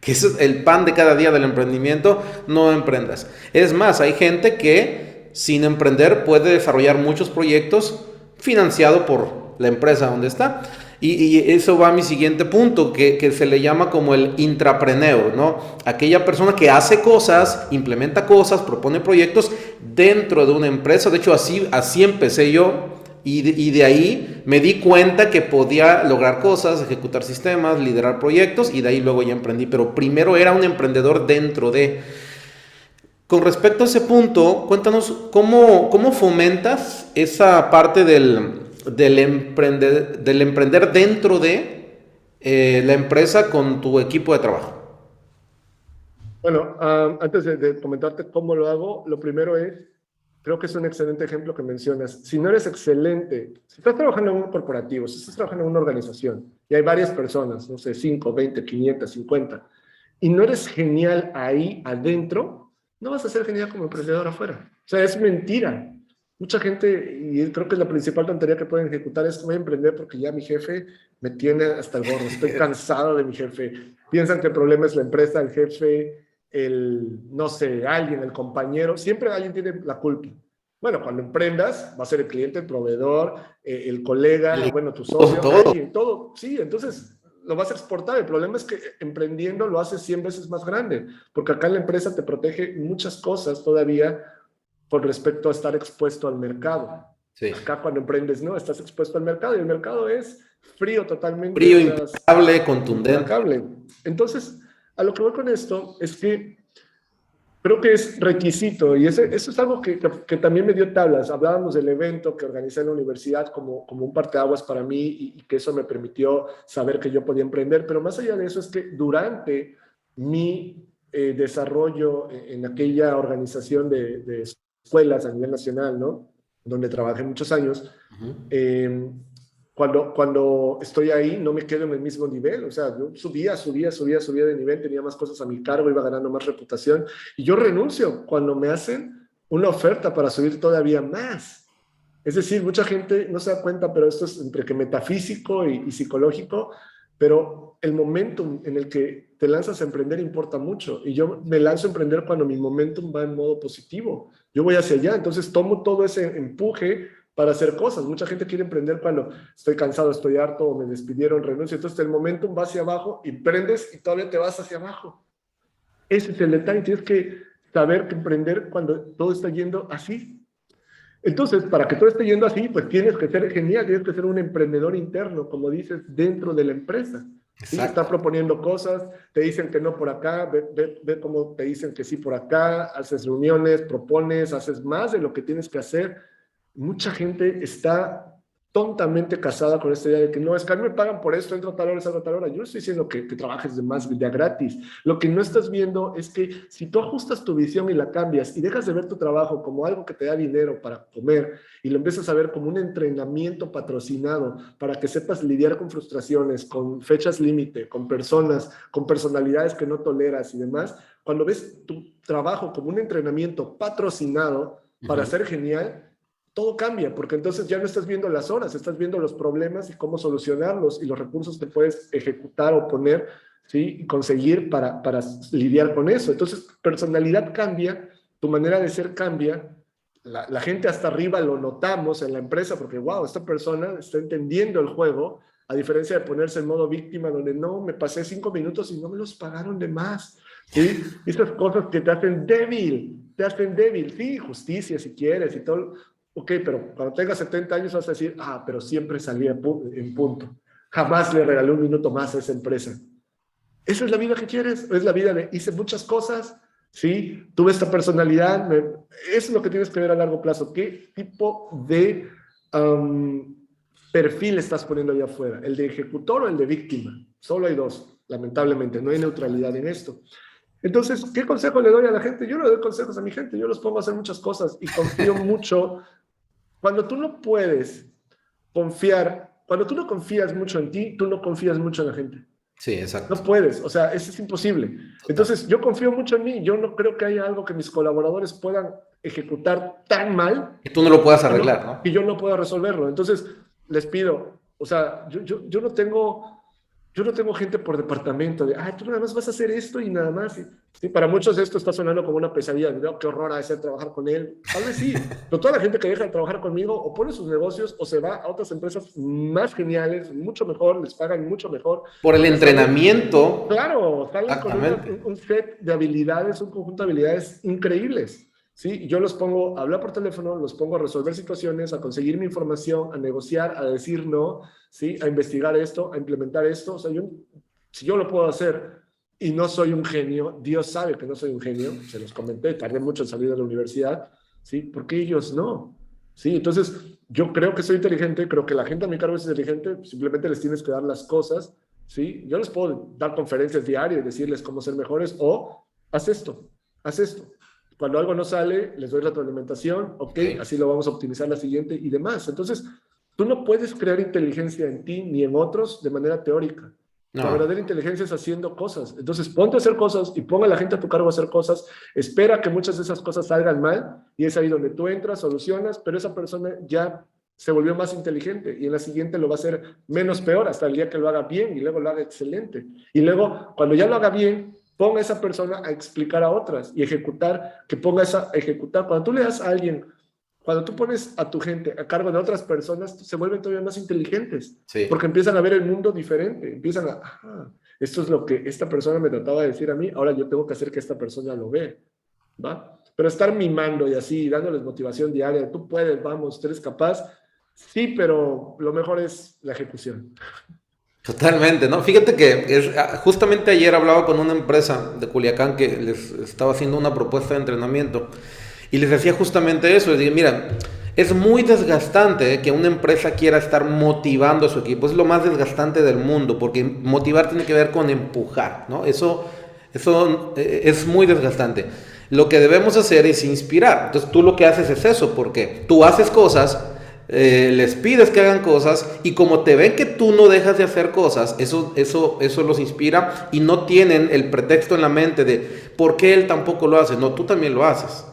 que es el pan de cada día del emprendimiento, no emprendas. Es más, hay gente que sin emprender puede desarrollar muchos proyectos financiado por la empresa donde está. Y eso va a mi siguiente punto, que se le llama como el intrapreneur, ¿no? Aquella persona que hace cosas, implementa cosas, propone proyectos dentro de una empresa. De hecho, así empecé yo. Y de ahí me di cuenta que podía lograr cosas, ejecutar sistemas, liderar proyectos y de ahí luego ya emprendí. Pero primero era un emprendedor dentro de... Con respecto a ese punto, cuéntanos cómo fomentas esa parte del emprender dentro de la empresa con tu equipo de trabajo. Bueno, antes de comentarte cómo lo hago, lo primero es, creo que es un excelente ejemplo que mencionas. Si no eres excelente, si estás trabajando en un corporativo, si estás trabajando en una organización y hay varias personas, no sé, 5, 20, 500, 50, y no eres genial ahí adentro, no vas a ser genial como emprendedor afuera. O sea, es mentira. Mucha gente, y creo que la principal tontería que pueden ejecutar es voy a emprender porque ya mi jefe me tiene hasta el gorro, estoy cansado de mi jefe. Piensan que el problema es la empresa, el jefe, no sé, alguien, el compañero, siempre alguien tiene la culpa. Bueno, cuando emprendas, va a ser el cliente, el proveedor, el colega, bueno, tu socio, alguien, todo, sí, entonces lo vas a exportar. El problema es que emprendiendo lo haces 100 veces más grande, porque acá en la empresa te protege muchas cosas todavía con respecto a estar expuesto al mercado. Sí. Acá cuando emprendes, no, estás expuesto al mercado y el mercado es frío totalmente. Frío, implacable, contundente. Implacable. Entonces, a lo que voy con esto es que creo que es requisito y eso es algo que también me dio tablas. Hablábamos del evento que organizé en la universidad como un parteaguas para mí y que eso me permitió saber que yo podía emprender, pero más allá de eso es que durante mi desarrollo en aquella organización de escuelas a nivel nacional, ¿no? Donde trabajé muchos años, cuando estoy ahí no me quedo en el mismo nivel, o sea, yo subía de nivel, tenía más cosas a mi cargo, iba ganando más reputación, y yo renuncio cuando me hacen una oferta para subir todavía más. Es decir, mucha gente no se da cuenta, pero esto es entre que metafísico y psicológico, pero el momentum en el que te lanzas a emprender importa mucho, y yo me lanzo a emprender cuando mi momentum va en modo positivo, yo voy hacia allá, entonces tomo todo ese empuje para hacer cosas. Mucha gente quiere emprender cuando estoy cansado, estoy harto, o me despidieron, renuncio, entonces el momentum va hacia abajo y prendes y todavía te vas hacia abajo. Ese es el detalle, tienes que saber que emprender cuando todo está yendo así. Entonces, para que todo esté yendo así, pues tienes que ser genial, tienes que ser un emprendedor interno, como dices, dentro de la empresa. ¿Sí? Está proponiendo cosas, te dicen que no por acá, ve cómo te dicen que sí por acá, haces reuniones, propones, haces más de lo que tienes que hacer. Mucha gente está tontamente casada con esta idea de que no, es que a mí me pagan por esto, entro a tal hora, salgo a tal hora. Yo no estoy diciendo que trabajes de más de gratis. Lo que no estás viendo es que si tú ajustas tu visión y la cambias y dejas de ver tu trabajo como algo que te da dinero para comer y lo empiezas a ver como un entrenamiento patrocinado para que sepas lidiar con frustraciones, con fechas límite, con personas, con personalidades que no toleras y demás, cuando ves tu trabajo como un entrenamiento patrocinado para ser genial, todo cambia, porque entonces ya no estás viendo las horas, estás viendo los problemas y cómo solucionarlos y los recursos que puedes ejecutar o poner, ¿sí? Y conseguir para lidiar con eso. Entonces, personalidad cambia, tu manera de ser cambia, la gente hasta arriba lo notamos en la empresa porque, wow, esta persona está entendiendo el juego, a diferencia de ponerse en modo víctima, donde no, me pasé 5 minutos y no me los pagaron de más. ¿Sí? Esas cosas que te hacen débil, sí, justicia si quieres y todo. Ok, pero cuando tengas 70 años vas a decir, pero siempre salí en punto. Jamás le regalé un minuto más a esa empresa. ¿Esa es la vida que quieres? ¿O es la vida de hice muchas cosas? ¿Sí? Tuve esta personalidad. Eso es lo que tienes que ver a largo plazo. ¿Qué tipo de perfil estás poniendo allá afuera? ¿El de ejecutor o el de víctima? Solo hay dos, lamentablemente. No hay neutralidad en esto. Entonces, ¿qué consejo le doy a la gente? Yo no le doy consejos a mi gente. Yo los pongo a hacer muchas cosas y confío mucho. Cuando tú no puedes confiar, cuando tú no confías mucho en ti, tú no confías mucho en la gente. Sí, exacto. No puedes, o sea, eso es imposible. Entonces, yo confío mucho en mí. Yo no creo que haya algo que mis colaboradores puedan ejecutar tan mal. Que tú no lo puedas arreglar, ¿no? Y yo no pueda resolverlo. Entonces, les pido, o sea, yo no tengo gente por departamento de, tú nada más vas a hacer esto y nada más. Sí, para muchos esto está sonando como una pesadilla. Oh, qué horror ha de ser trabajar con él. Tal vez sí, pero toda la gente que deja de trabajar conmigo o pone sus negocios o se va a otras empresas más geniales, mucho mejor, les pagan mucho mejor. Por el entrenamiento. Claro, salen con un set de habilidades, un conjunto de habilidades increíbles. ¿Sí? Yo los pongo a hablar por teléfono, los pongo a resolver situaciones, a conseguir mi información, a negociar, a decir no, ¿sí? A investigar esto, a implementar esto. O sea, si yo lo puedo hacer y no soy un genio, Dios sabe que no soy un genio, se los comenté, tardé mucho en salir de la universidad, ¿sí? ¿Por qué ellos no? ¿Sí? Entonces, yo creo que soy inteligente, creo que la gente a mi cargo es inteligente, simplemente les tienes que dar las cosas, ¿sí? Yo les puedo dar conferencias diarias y decirles cómo ser mejores o haz esto, haz esto. Cuando algo no sale, les doy retroalimentación, ok, así lo vamos a optimizar la siguiente y demás. Entonces, tú no puedes crear inteligencia en ti ni en otros de manera teórica. No. La verdadera inteligencia es haciendo cosas. Entonces, ponte a hacer cosas y ponga a la gente a tu cargo a hacer cosas. Espera que muchas de esas cosas salgan mal y es ahí donde tú entras, solucionas, pero esa persona ya se volvió más inteligente y en la siguiente lo va a hacer menos peor hasta el día que lo haga bien y luego lo haga excelente. Y luego, cuando ya lo haga bien, ponga a esa persona a explicar a otras y ejecutar, que ponga a ejecutar. Cuando tú le das a alguien, cuando tú pones a tu gente a cargo de otras personas, se vuelven todavía más inteligentes, sí. Porque empiezan a ver el mundo diferente, empiezan esto es lo que esta persona me trataba de decir a mí, ahora yo tengo que hacer que esta persona lo vea, ¿va? Pero estar mimando y así, dándoles motivación diaria, tú puedes, vamos, tú eres capaz, sí, pero lo mejor es la ejecución. Totalmente, ¿no? Fíjate que justamente ayer hablaba con una empresa de Culiacán que les estaba haciendo una propuesta de entrenamiento y les decía justamente eso. Les dije, mira, es muy desgastante que una empresa quiera estar motivando a su equipo. Es lo más desgastante del mundo porque motivar tiene que ver con empujar, ¿no? Eso es muy desgastante. Lo que debemos hacer es inspirar. Entonces tú lo que haces es eso, porque tú haces cosas, les pides que hagan cosas y como te ven que tú no dejas de hacer cosas, eso los inspira y no tienen el pretexto en la mente de ¿por qué él tampoco lo hace? No, tú también lo haces.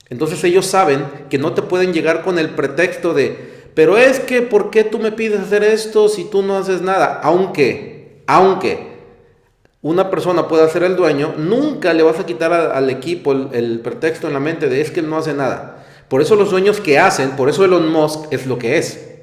Entonces ellos saben que no te pueden llegar con el pretexto de pero es que ¿por qué tú me pides hacer esto si tú no haces nada? Aunque una persona pueda ser el dueño, nunca le vas a quitar al equipo el pretexto en la mente de es que él no hace nada. Por eso los dueños que hacen, por eso Elon Musk es lo que es.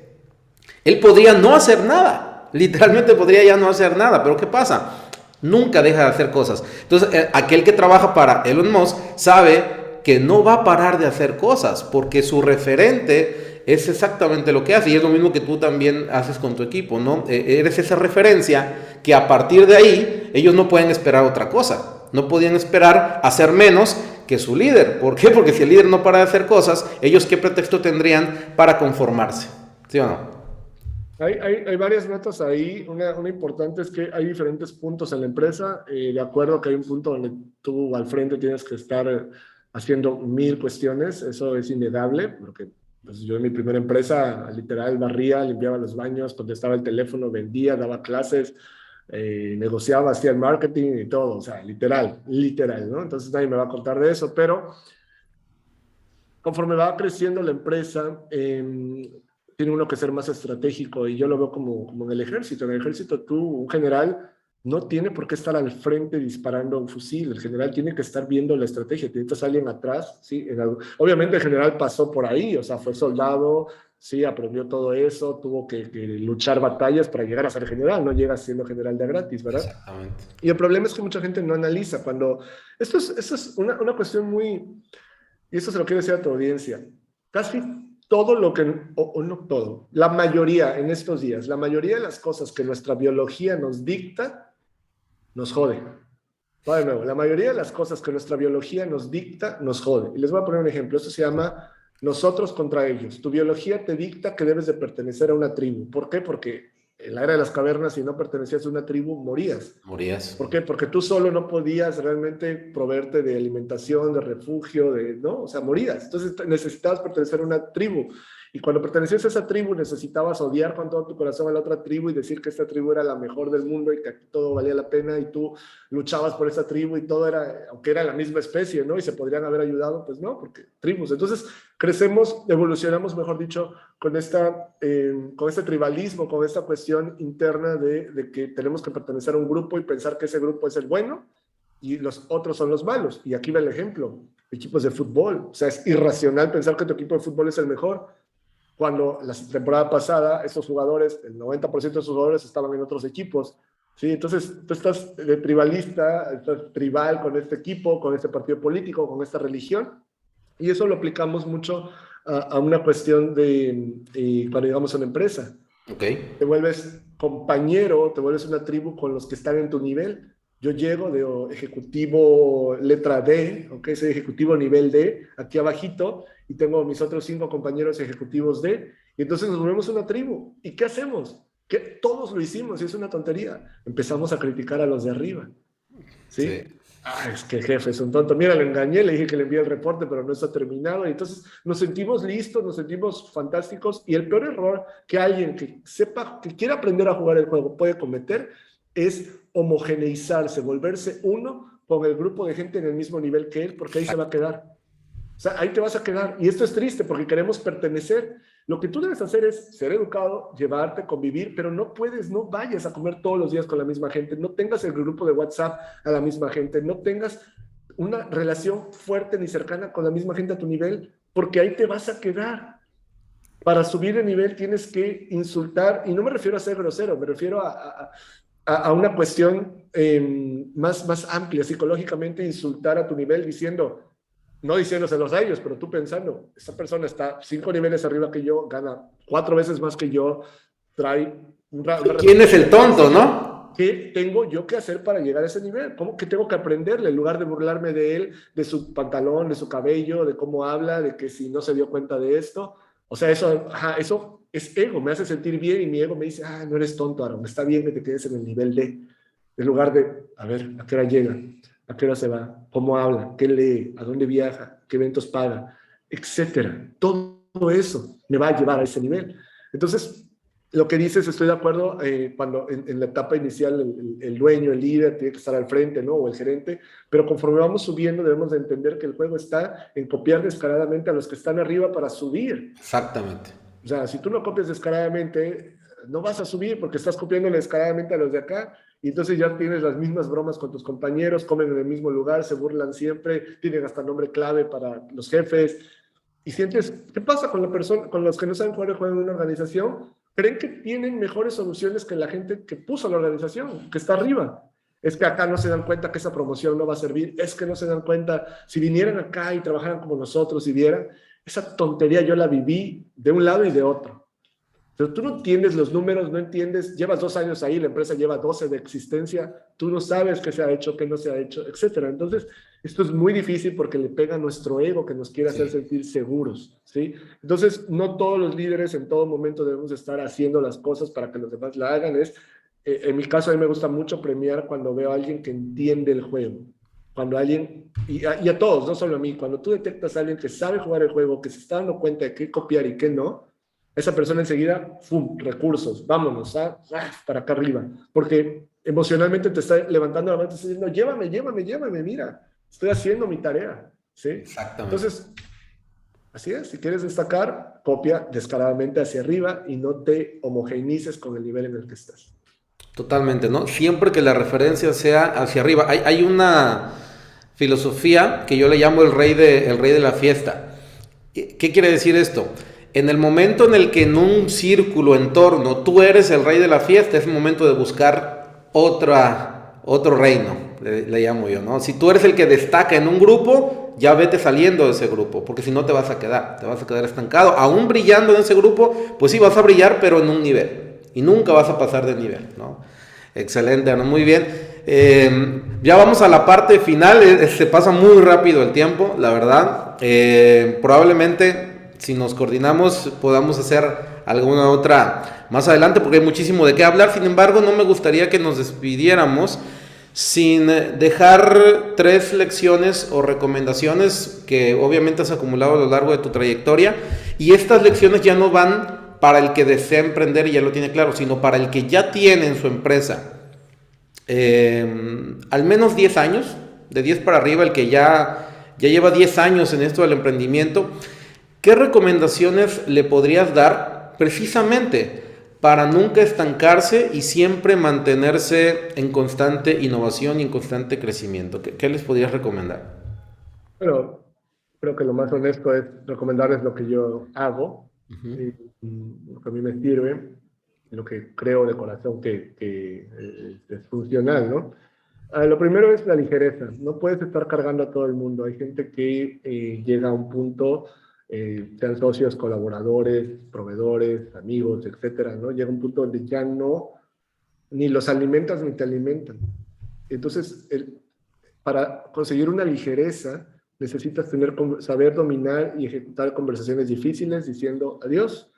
Él podría no hacer nada, literalmente podría ya no hacer nada, pero ¿qué pasa? Nunca deja de hacer cosas. Entonces, aquel que trabaja para Elon Musk sabe que no va a parar de hacer cosas, porque su referente es exactamente lo que hace, y es lo mismo que tú también haces con tu equipo, ¿no? Eres esa referencia que a partir de ahí ellos no pueden esperar otra cosa, no podían esperar hacer menos que su líder. ¿Por qué? Porque si el líder no para de hacer cosas, ellos qué pretexto tendrían para conformarse, ¿sí o no? Hay varias metas ahí. Una importante es que hay diferentes puntos en la empresa. De acuerdo que hay un punto donde tú al frente tienes que estar haciendo 1000 cuestiones. Eso es innegable, porque pues, yo en mi primera empresa literal barría, limpiaba los baños, contestaba el teléfono, vendía, daba clases, negociaba, hacía el marketing y todo. O sea, literal, ¿no? Entonces nadie me va a contar de eso, pero conforme va creciendo la empresa, tiene uno que ser más estratégico y yo lo veo como en el ejército. En el ejército tú, un general, no tiene por qué estar al frente disparando un fusil. El general tiene que estar viendo la estrategia. Necesitas a alguien atrás, ¿sí? Obviamente el general pasó por ahí, o sea, fue soldado, sí, aprendió todo eso, tuvo que luchar batallas para llegar a ser general. No llega siendo general de gratis, ¿verdad? Exactamente. Y el problema es que mucha gente no analiza. Cuando esto es una cuestión muy... Y esto se lo quiero decir a tu audiencia. Casi todo lo que, o no todo, la mayoría en estos días, la mayoría de las cosas que nuestra biología nos dicta, nos jode. Va de nuevo, la mayoría de las cosas que nuestra biología nos dicta, nos jode. Y les voy a poner un ejemplo. Esto se llama nosotros contra ellos. Tu biología te dicta que debes de pertenecer a una tribu. ¿Por qué? Porque en la era de las cavernas, si no pertenecías a una tribu, morías. Morías. ¿Por qué? Porque tú solo no podías realmente proveerte de alimentación, de refugio, ¿no? O sea, morías. Entonces necesitabas pertenecer a una tribu. Y cuando pertenecías a esa tribu, necesitabas odiar con todo tu corazón a la otra tribu y decir que esta tribu era la mejor del mundo y que aquí todo valía la pena y tú luchabas por esa tribu y todo era, aunque era la misma especie, ¿no? Y se podrían haber ayudado, pues no, porque tribus. Entonces crecemos, evolucionamos, mejor dicho, con este tribalismo, con esta cuestión interna de que tenemos que pertenecer a un grupo y pensar que ese grupo es el bueno y los otros son los malos. Y aquí va el ejemplo, equipos de fútbol. O sea, es irracional pensar que tu equipo de fútbol es el mejor cuando la temporada pasada esos jugadores, el 90% de esos jugadores estaban en otros equipos. Sí, entonces tú estás de tribalista, estás tribal con este equipo, con este partido político, con esta religión, y eso lo aplicamos mucho a una cuestión cuando llegamos a una empresa. Ok. Te vuelves compañero, te vuelves una tribu con los que están en tu nivel. Yo llego de ejecutivo letra D, ¿ok? Soy ejecutivo nivel D, aquí abajito, y tengo mis otros 5 compañeros ejecutivos D, y entonces nos volvemos una tribu. ¿Y qué hacemos? Que todos lo hicimos, y es una tontería. Empezamos a criticar a los de arriba, ¿sí? Sí. Ah, es que el jefe es un tonto. Mira, le engañé, le dije que le envíe el reporte, pero no está terminado. Y entonces nos sentimos listos, nos sentimos fantásticos. Y el peor error que alguien que sepa, que quiera aprender a jugar el juego puede cometer es homogeneizarse, volverse uno con el grupo de gente en el mismo nivel que él, porque ahí se va a quedar. O sea, ahí te vas a quedar. Y esto es triste porque queremos pertenecer. Lo que tú debes hacer es ser educado, llevarte, convivir, pero no puedes, no vayas a comer todos los días con la misma gente, no tengas el grupo de WhatsApp a la misma gente, no tengas una relación fuerte ni cercana con la misma gente a tu nivel, porque ahí te vas a quedar. Para subir de nivel tienes que insultar, y no me refiero a ser grosero, me refiero a una cuestión más amplia, psicológicamente insultar a tu nivel diciendo, no diciéndoselos a ellos, pero tú pensando, esta persona está 5 niveles arriba que yo, gana 4 veces más que yo, trae una ¿Quién es el tonto, no? ¿Qué tengo yo que hacer para llegar a ese nivel? ¿Cómo que tengo que aprenderle? En lugar de burlarme de él, de su pantalón, de su cabello, de cómo habla, de que si no se dio cuenta de esto. O sea, eso es ego, me hace sentir bien y mi ego me dice, no eres tonto, Aaron, está bien que te quedes en el nivel D. En lugar de, a ver, ¿a qué hora llega? ¿A qué hora se va? ¿Cómo habla? ¿Qué lee? ¿A dónde viaja? ¿Qué eventos paga? Etcétera. Todo eso me va a llevar a ese nivel. Entonces, lo que dices, estoy de acuerdo, cuando en la etapa inicial el dueño, el líder, tiene que estar al frente, ¿no? O el gerente, pero conforme vamos subiendo debemos de entender que el juego está en copiar descaradamente a los que están arriba para subir. Exactamente. O sea, si tú no copias descaradamente, no vas a subir porque estás copiando descaradamente a los de acá y entonces ya tienes las mismas bromas con tus compañeros, comen en el mismo lugar, se burlan siempre, tienen hasta nombre clave para los jefes. Y sientes, ¿qué pasa con con los que no saben jugar el juego en una organización? Creen que tienen mejores soluciones que la gente que puso la organización, que está arriba. Es que acá no se dan cuenta que esa promoción no va a servir, es que no se dan cuenta, si vinieran acá y trabajaran como nosotros y vieran, esa tontería yo la viví de un lado y de otro. Pero tú no entiendes los números, no entiendes, llevas 2 años ahí, la empresa lleva 12 de existencia, tú no sabes qué se ha hecho, qué no se ha hecho, etcétera. Entonces, esto es muy difícil porque le pega a nuestro ego que nos quiere hacer Sí. sentir seguros, ¿sí? Entonces, no todos los líderes en todo momento debemos estar haciendo las cosas para que los demás la hagan. En mi caso, a mí me gusta mucho premiar cuando veo a alguien que entiende el juego. Cuando alguien, y a todos, no solo a mí, cuando tú detectas a alguien que sabe jugar el juego, que se está dando cuenta de qué copiar y qué no, esa persona enseguida, ¡fum!, recursos, vámonos, para acá arriba, porque emocionalmente te está levantando la mano, te está diciendo, llévame, llévame, llévame, mira, estoy haciendo mi tarea, ¿sí? Exactamente. Entonces, así es, si quieres destacar, copia descaradamente hacia arriba y no te homogeneices con el nivel en el que estás. Totalmente, ¿no? Siempre que la referencia sea hacia arriba. Hay una filosofía que yo le llamo el rey de la fiesta. ¿Qué quiere decir esto? En el momento en el que en un círculo, entorno, tú eres el rey de la fiesta, es el momento de buscar otro reino, le llamo yo, ¿no? Si tú eres el que destaca en un grupo, ya vete saliendo de ese grupo, porque si no te vas a quedar estancado. Aún brillando en ese grupo, pues sí vas a brillar, pero en un nivel, y nunca vas a pasar de nivel, ¿no? Excelente, ¿no? Muy bien. Ya vamos a la parte final, se pasa muy rápido el tiempo, la verdad. Probablemente si nos coordinamos podamos hacer alguna otra más adelante porque hay muchísimo de qué hablar. Sin embargo, no me gustaría que nos despidiéramos sin dejar 3 lecciones o recomendaciones que obviamente has acumulado a lo largo de tu trayectoria, y estas lecciones ya no van para el que desea emprender y ya lo tiene claro, sino para el que ya tiene en su empresa al menos 10 años, de 10 para arriba, el que ya lleva 10 años en esto del emprendimiento. ¿Qué recomendaciones le podrías dar precisamente para nunca estancarse y siempre mantenerse en constante innovación y en constante crecimiento? ¿Qué les podrías recomendar? Bueno, creo que lo más honesto es recomendarles lo que yo hago, Uh-huh. y, lo que a mí me sirve, lo que creo de corazón que es funcional, ¿no? Lo primero es la ligereza. No puedes estar cargando a todo el mundo. Hay gente que llega a un punto, sean socios, colaboradores, proveedores, amigos, etcétera, ¿no? Llega un punto donde ya no, ni los alimentas ni te alimentan. Entonces, para conseguir una ligereza, necesitas saber dominar y ejecutar conversaciones difíciles diciendo adiós,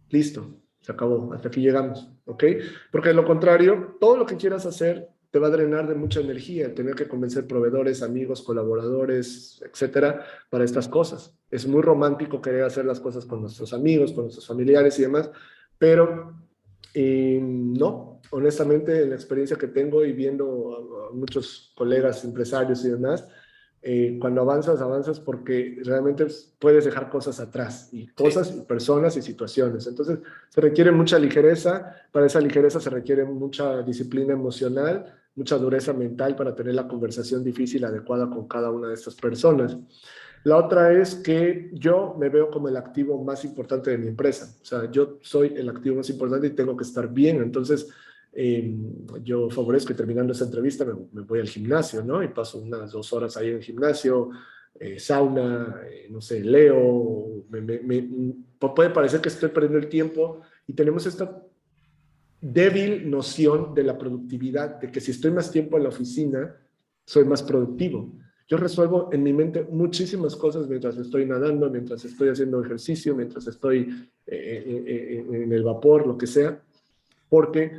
listo, se acabó, hasta aquí llegamos, ¿ok? Porque de lo contrario, todo lo que quieras hacer te va a drenar de mucha energía, tener que convencer proveedores, amigos, colaboradores, etcétera, para estas cosas. Es muy romántico querer hacer las cosas con nuestros amigos, con nuestros familiares y demás, pero no, honestamente, en la experiencia que tengo y viendo a muchos colegas empresarios y demás, cuando avanzas, avanzas porque realmente puedes dejar cosas atrás, y Sí. cosas, y personas y situaciones. Entonces, se requiere mucha ligereza, para esa ligereza se requiere mucha disciplina emocional, mucha dureza mental para tener la conversación difícil adecuada con cada una de estas personas. La otra es que yo me veo como el activo más importante de mi empresa. O sea, yo soy el activo más importante y tengo que estar bien. Entonces, eh, yo favorezco, y terminando esta entrevista me voy al gimnasio, ¿no? Y paso unas 2 horas ahí en el gimnasio, sauna, no sé, leo. Puede parecer que estoy perdiendo el tiempo, y tenemos esta débil noción de la productividad, de que si estoy más tiempo en la oficina, soy más productivo. Yo resuelvo en mi mente muchísimas cosas mientras estoy nadando, mientras estoy haciendo ejercicio, mientras estoy en el vapor, lo que sea, porque,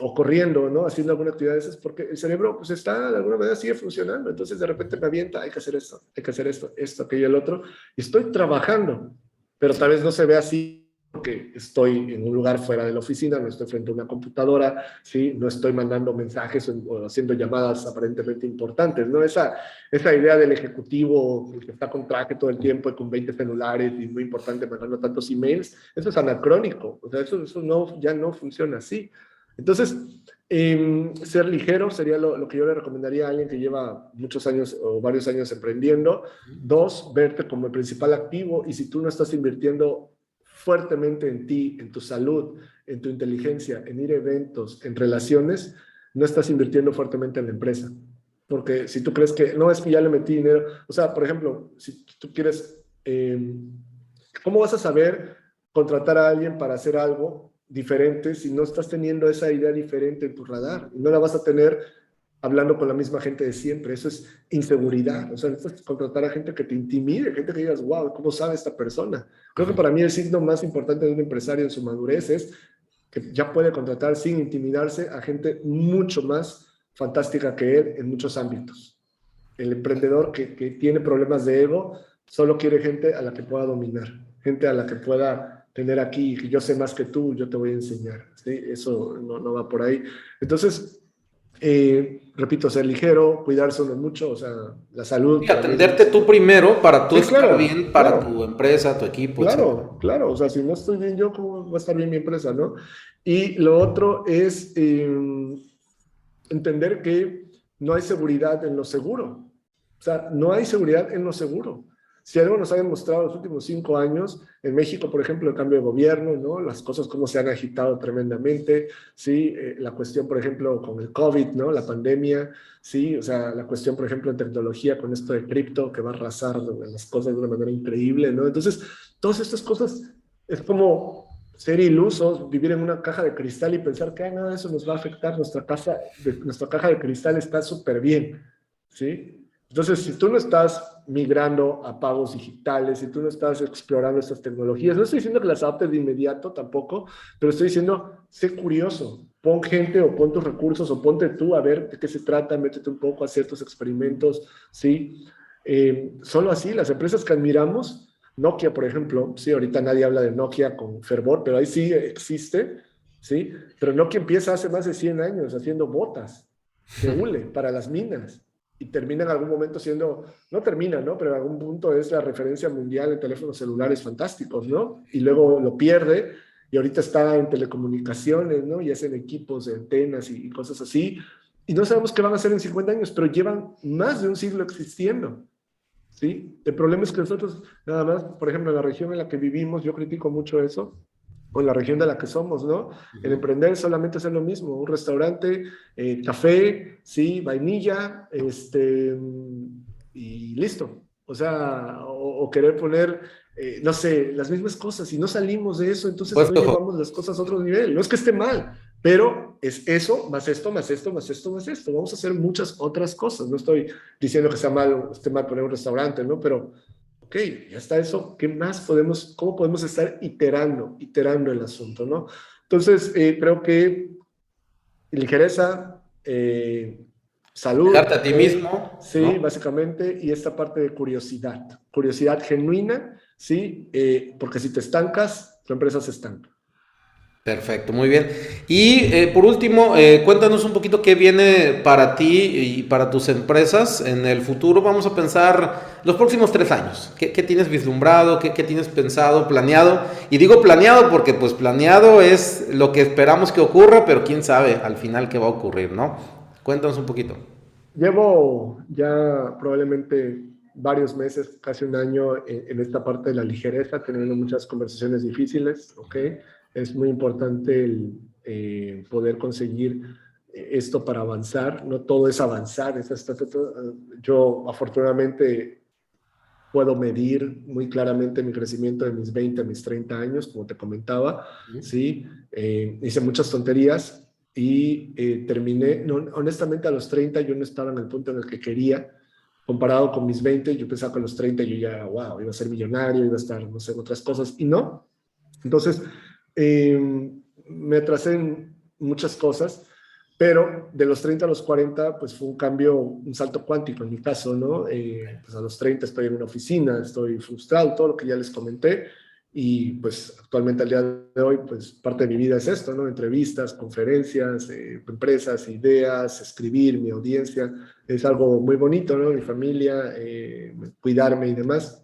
o corriendo, ¿no? Haciendo alguna actividad de esas, porque el cerebro, pues está, de alguna manera sigue funcionando. Entonces, de repente me avienta, hay que hacer esto, hay que hacer esto, aquello, el otro, y estoy trabajando, pero tal vez no se ve así porque estoy en un lugar fuera de la oficina, no estoy frente a una computadora, ¿sí? No estoy mandando mensajes o haciendo llamadas aparentemente importantes, ¿no? Esa idea del ejecutivo que está con traje todo el tiempo y con 20 celulares y es muy importante mandando tantos emails, eso es anacrónico, o sea, eso no, ya no funciona así. Entonces, ser ligero sería lo que yo le recomendaría a alguien que lleva muchos años o varios años emprendiendo. Dos, verte como el principal activo, y si tú no estás invirtiendo fuertemente en ti, en tu salud, en tu inteligencia, en ir a eventos, en relaciones, no estás invirtiendo fuertemente en la empresa. Porque si tú crees que, no, es que ya le metí dinero, o sea, por ejemplo, si tú quieres, ¿cómo vas a saber contratar a alguien para hacer algo diferente si no estás teniendo esa idea diferente en tu radar? Y no la vas a tener hablando con la misma gente de siempre. Eso es inseguridad. O sea, necesitas contratar a gente que te intimide, gente que digas, wow, ¿cómo sabe esta persona? Creo que para mí el signo más importante de un empresario en su madurez es que ya puede contratar sin intimidarse a gente mucho más fantástica que él en muchos ámbitos. El emprendedor que tiene problemas de ego solo quiere gente a la que pueda dominar, gente a la que pueda tener aquí, que yo sé más que tú, yo te voy a enseñar. ¿Sí? Eso no va por ahí. Entonces, repito, ser ligero, cuidarse uno mucho, o sea, la salud Y para mí atenderte tú primero para tú sí, estar claro, bien, para claro, tu empresa, tu equipo, etcétera. claro, o sea, si no estoy bien yo, ¿cómo va a estar bien mi empresa, no? Y lo otro es entender que no hay seguridad en lo seguro. O sea, no hay seguridad en lo seguro. Si algo nos ha demostrado los últimos 5 años, en México, por ejemplo, el cambio de gobierno, ¿no? Las cosas como se han agitado tremendamente, ¿sí? La cuestión, por ejemplo, con el COVID, ¿no? La pandemia, ¿sí? O sea, la cuestión, por ejemplo, en tecnología con esto de cripto que va a arrasar las cosas de una manera increíble, ¿no? Entonces, todas estas cosas es como ser ilusos, vivir en una caja de cristal y pensar que nada de eso nos va a afectar, nuestra caja de cristal está súper bien, ¿sí? Entonces, si tú no estás migrando a pagos digitales, si tú no estás explorando estas tecnologías, no estoy diciendo que las adoptes de inmediato tampoco, pero estoy diciendo, sé curioso, pon gente o pon tus recursos o ponte tú a ver de qué se trata, métete un poco a ciertos experimentos, ¿sí? Solo así, las empresas que admiramos, Nokia, por ejemplo, sí, ahorita nadie habla de Nokia con fervor, pero ahí sí existe, ¿sí? Pero Nokia empieza hace más de 100 años haciendo botas de hule para las minas y termina en algún momento siendo, no termina, ¿no? Pero en algún punto es la referencia mundial en teléfonos celulares fantásticos, ¿no? Y luego lo pierde y ahorita está en telecomunicaciones, ¿no? Y hacen equipos de antenas y cosas así. Y no sabemos qué van a hacer en 50 años, pero llevan más de un siglo existiendo. ¿Sí? El problema es que nosotros, nada más, por ejemplo, en la región en la que vivimos, yo critico mucho eso, o en la región de la que somos, ¿no? El emprender es solamente hacer lo mismo, un restaurante, café, sí, vainilla, y listo. O sea, o querer poner, no sé, las mismas cosas, y no salimos de eso, entonces Pues, no llevamos las cosas a otro nivel. No es que esté mal, pero es eso, más esto, más esto, más esto, más esto. Vamos a hacer muchas otras cosas. No estoy diciendo que sea mal, esté mal poner un restaurante, ¿no? Pero, ok, ya está eso. ¿Qué más podemos, cómo podemos estar iterando el asunto, ¿no? Entonces, creo que ligereza, salud, dejarte a ok, ti mismo, sí, ¿no? básicamente, y esta parte de curiosidad genuina, sí, porque si te estancas, tu empresa se estanca. Perfecto, muy bien. Y por último, cuéntanos un poquito qué viene para ti y para tus empresas en el futuro. Vamos a pensar los próximos 3 años. ¿Qué tienes vislumbrado? ¿Qué tienes pensado, planeado? Y digo planeado porque pues planeado es lo que esperamos que ocurra, pero quién sabe al final qué va a ocurrir, ¿no? Cuéntanos un poquito. Llevo ya probablemente varios meses, casi un año en esta parte de la ligereza, teniendo muchas conversaciones difíciles, ¿ok? Es muy importante el poder conseguir esto para avanzar. No todo es avanzar. Yo afortunadamente puedo medir muy claramente mi crecimiento de mis 20 a mis 30 años, como te comentaba, ¿sí? Hice muchas tonterías y terminé, no, honestamente a los 30 yo no estaba en el punto en el que quería, comparado con mis 20, yo pensaba que a los 30 yo ya, wow, iba a ser millonario, iba a estar, no sé, en otras cosas, y no. Entonces, me atrasé en muchas cosas, pero de los 30 a los 40, pues fue un cambio, un salto cuántico en mi caso, ¿no? Pues a los 30 estoy en una oficina, estoy frustrado, todo lo que ya les comenté, y pues actualmente al día de hoy, pues parte de mi vida es esto, ¿no? Entrevistas, conferencias, empresas, ideas, escribir, mi audiencia, es algo muy bonito, ¿no? Mi familia, cuidarme y demás.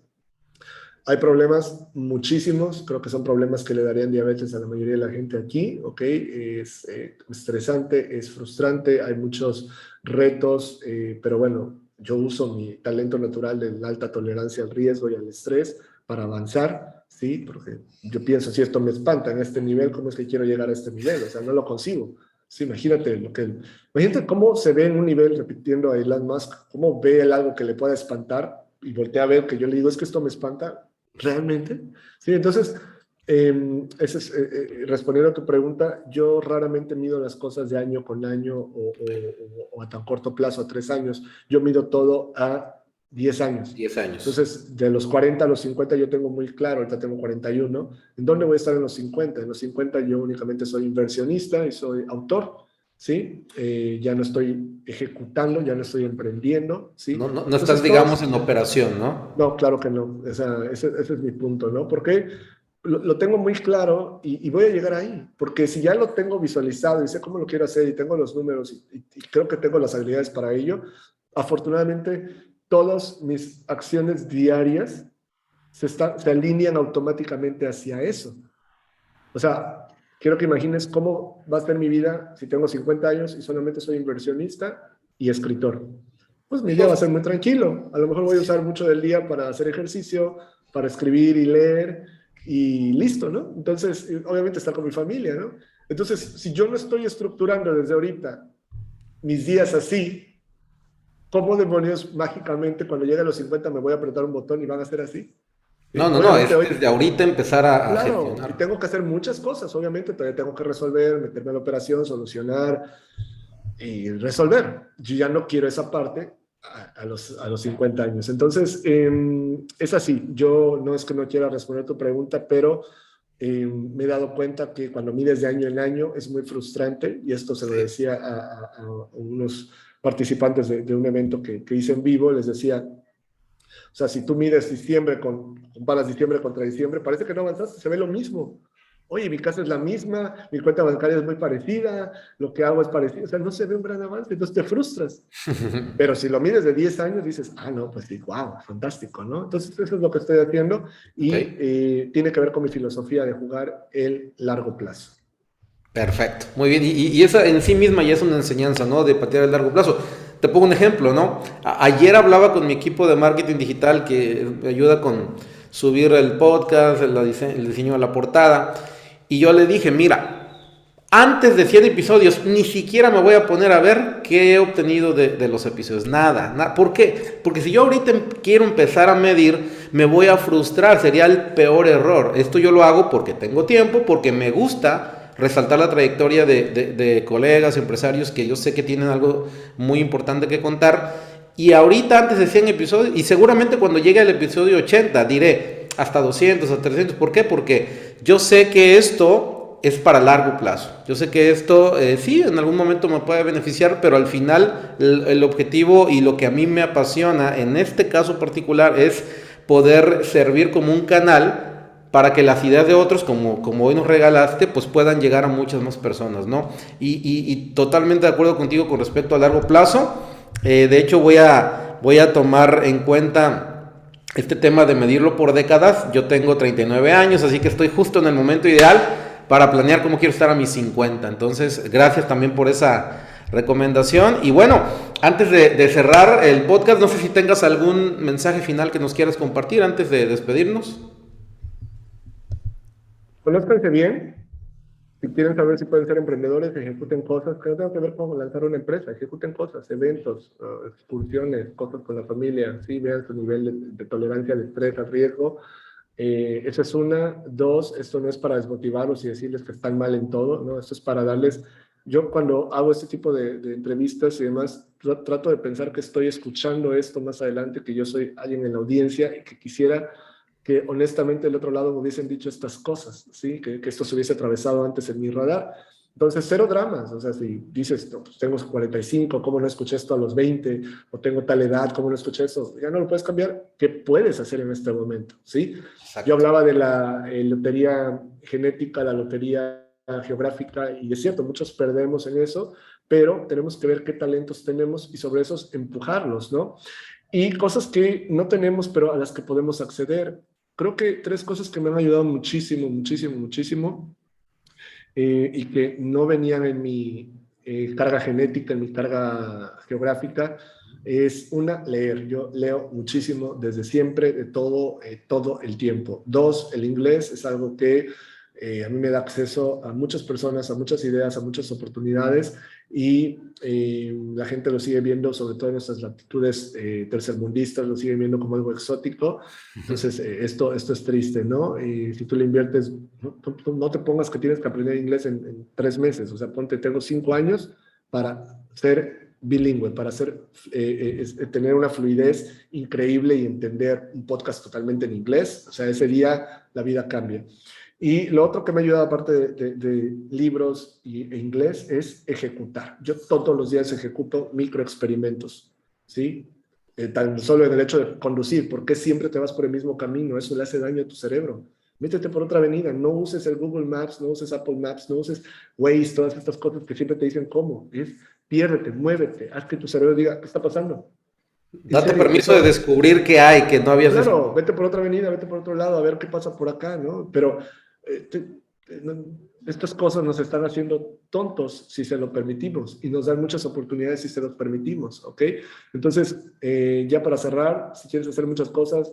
Hay problemas muchísimos, creo que son problemas que le darían diabetes a la mayoría de la gente aquí, ¿ok? Es estresante, es frustrante, hay muchos retos, pero bueno, yo uso mi talento natural de la alta tolerancia al riesgo y al estrés para avanzar, ¿sí? Porque yo pienso, si esto me espanta en este nivel, ¿cómo es que quiero llegar a este nivel? O sea, no lo consigo. Sí, imagínate cómo se ve en un nivel, repitiendo a Elon Musk, cómo ve el algo que le pueda espantar y voltea a ver que yo le digo, es que esto me espanta, ¿realmente? Sí, entonces, respondiendo a tu pregunta, yo raramente mido las cosas de año con año o a tan corto plazo, a 3 años. Yo mido todo a 10 años. 10 años. Entonces, de los 40 a los 50 yo tengo muy claro, ahorita tengo 41, ¿en dónde voy a estar en los 50? En los 50 yo únicamente soy inversionista y soy autor, ¿sí? Ya no estoy ejecutando, ya no estoy emprendiendo, ¿sí? No estás, digamos, en operación, ¿no? No, claro que no. O sea, ese es mi punto, ¿no? Porque lo tengo muy claro y voy a llegar ahí. Porque si ya lo tengo visualizado y sé cómo lo quiero hacer y tengo los números y creo que tengo las habilidades para ello, afortunadamente todas mis acciones diarias se alinean automáticamente hacia eso. O sea, quiero que imagines cómo va a ser mi vida si tengo 50 años y solamente soy inversionista y escritor. Pues mi día va a ser muy tranquilo. A lo mejor voy a usar mucho del día para hacer ejercicio, para escribir y leer y listo, ¿no? Entonces, obviamente estar con mi familia, ¿no? Entonces, si yo no estoy estructurando desde ahorita mis días así, ¿cómo demonios mágicamente cuando llegue a los 50 me voy a apretar un botón y van a ser así? No, Obviamente es hoy, desde ahorita empezar a claro, y gestionar. tengo que hacer muchas cosas, obviamente todavía tengo que resolver, meterme a la operación, solucionar y resolver. Yo ya no quiero esa parte a los 50 años. Entonces, es así. Yo no es que no quiera responder tu pregunta, pero me he dado cuenta que cuando mides de año en año es muy frustrante, y esto se lo decía a unos participantes de un evento que hice en vivo, les decía, o sea, si tú mides comparas diciembre contra diciembre, parece que no avanzaste, se ve lo mismo. Oye, mi casa es la misma, mi cuenta bancaria es muy parecida, lo que hago es parecido, o sea, no se ve un gran avance, entonces te frustras. Pero si lo mides de 10 años, dices, no, pues sí, wow, fantástico, ¿no? Entonces, eso es lo que estoy haciendo y Ok. tiene que ver con mi filosofía de jugar el largo plazo. Perfecto, muy bien. Y esa en sí misma ya es una enseñanza, ¿no? De patear a largo plazo. Te pongo un ejemplo, ¿no? Ayer hablaba con mi equipo de marketing digital que me ayuda con subir el podcast, el diseño de la portada. Y yo le dije, mira, antes de 100 episodios ni siquiera me voy a poner a ver qué he obtenido de los episodios. Nada. ¿Por qué? Porque si yo ahorita quiero empezar a medir, me voy a frustrar. Sería el peor error. Esto yo lo hago porque tengo tiempo, porque me gusta resaltar la trayectoria de colegas, empresarios que yo sé que tienen algo muy importante que contar. Y ahorita antes de 100 episodios, y seguramente cuando llegue al episodio 80 diré hasta 200, hasta 300. ¿Por qué? Porque yo sé que esto es para largo plazo. Yo sé que esto sí, en algún momento me puede beneficiar, pero al final el objetivo y lo que a mí me apasiona en este caso particular es poder servir como un canal para que las ideas de otros, como hoy nos regalaste, pues puedan llegar a muchas más personas, ¿no? Y totalmente de acuerdo contigo con respecto a largo plazo. De hecho, voy a tomar en cuenta este tema de medirlo por décadas. Yo tengo 39 años, así que estoy justo en el momento ideal para planear cómo quiero estar a mis 50. Entonces, gracias también por esa recomendación. Y bueno, antes de cerrar el podcast, no sé si tengas algún mensaje final que nos quieras compartir antes de despedirnos. Conózcanse bien. Si quieren saber si pueden ser emprendedores, ejecuten cosas que no tengan que ver con lanzar una empresa, ejecuten cosas, eventos, excursiones, cosas con la familia, ¿sí? Vean su nivel de tolerancia al estrés, al riesgo. Esa es una. Dos, esto no es para desmotivarlos y decirles que están mal en todo, ¿no? Esto es para darles... Yo cuando hago este tipo de entrevistas y demás, trato de pensar que estoy escuchando esto más adelante, que yo soy alguien en la audiencia y que quisiera que honestamente del otro lado me hubiesen dicho estas cosas, ¿sí? Que esto se hubiese atravesado antes en mi radar. Entonces, cero dramas. O sea, si dices, no, pues tengo 45, ¿cómo no escuché esto a los 20? O tengo tal edad, ¿cómo no escuché eso? Ya no lo puedes cambiar. ¿Qué puedes hacer en este momento? ¿Sí? Exacto. Yo hablaba de la lotería genética, la lotería geográfica, y es cierto, muchos perdemos en eso, pero tenemos que ver qué talentos tenemos y sobre esos empujarlos, ¿no? Y cosas que no tenemos, pero a las que podemos acceder. Creo que 3 cosas que me han ayudado muchísimo, muchísimo, muchísimo, y que no venían en mi carga genética, en mi carga geográfica, es una, leer. Yo leo muchísimo desde siempre, de todo el tiempo. 2, el inglés es algo que a mí me da acceso a muchas personas, a muchas ideas, a muchas oportunidades y la gente lo sigue viendo, sobre todo en nuestras latitudes tercermundistas, lo sigue viendo como algo exótico. Entonces, esto es triste, ¿no? Y si tú le inviertes, no te pongas que tienes que aprender inglés en 3 meses, o sea, ponte, tengo 5 años para ser bilingüe, para tener una fluidez increíble y entender un podcast totalmente en inglés. O sea, ese día la vida cambia. Y lo otro que me ha ayudado, aparte de libros e inglés, es ejecutar. Yo todos los días ejecuto microexperimentos, ¿sí? Tan solo en el hecho de conducir. ¿Por qué siempre te vas por el mismo camino? Eso le hace daño a tu cerebro. Métete por otra avenida. No uses el Google Maps, no uses Apple Maps, no uses Waze, todas estas cosas que siempre te dicen cómo. Piérdete, muévete, haz que tu cerebro diga, ¿qué está pasando? Date permiso de descubrir qué hay, que no habías Claro, descubierto. vete por otra avenida, vete por otro lado, a ver qué pasa por acá, ¿no? Pero estas cosas nos están haciendo tontos si se lo permitimos y nos dan muchas oportunidades si se los permitimos, ¿ok? Entonces, ya para cerrar, si quieres hacer muchas cosas,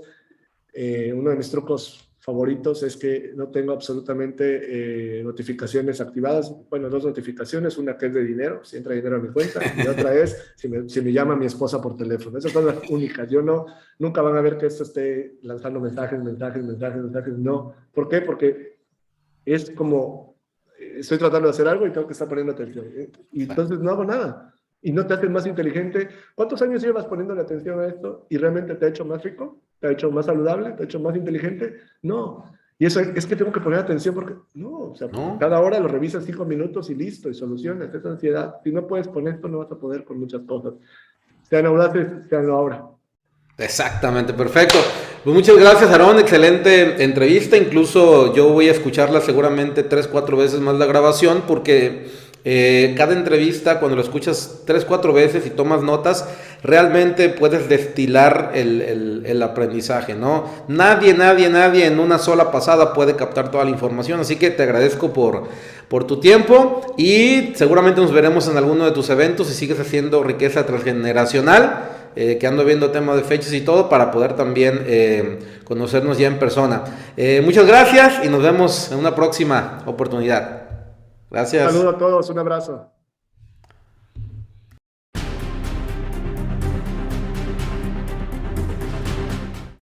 uno de mis trucos favoritos es que no tengo absolutamente notificaciones activadas. Bueno, 2 notificaciones, una que es de dinero, si entra dinero a mi cuenta, y otra es si me llama mi esposa por teléfono. Esas son las únicas. Nunca van a ver que esto esté lanzando mensajes, no. ¿Por qué? Porque es como, estoy tratando de hacer algo y tengo que estar poniendo atención. Y entonces no hago nada. Y no te haces más inteligente. ¿Cuántos años llevas poniéndole atención a esto y realmente te ha hecho más rico? ¿Te ha hecho más saludable? ¿Te ha hecho más inteligente? No. Y eso es que tengo que poner atención porque, no, o sea, ¿No? cada hora lo revisas 5 minutos y listo, y solucionas esa ansiedad. Si no puedes con esto, no vas a poder con muchas cosas. Sean audaces, sean ahora. Exactamente, perfecto. Pues muchas gracias, Aarón, excelente entrevista. Incluso yo voy a escucharla seguramente 3, 4 veces más la grabación porque cada entrevista, cuando lo escuchas 3, 4 veces y tomas notas, realmente puedes destilar el aprendizaje, ¿no? Nadie en una sola pasada puede captar toda la información, así que te agradezco por tu tiempo y seguramente nos veremos en alguno de tus eventos y sigues haciendo riqueza transgeneracional. Que ando viendo temas de fechas y todo para poder también conocernos ya en persona. Muchas gracias y nos vemos en una próxima oportunidad. Gracias. Saludos a todos, un abrazo.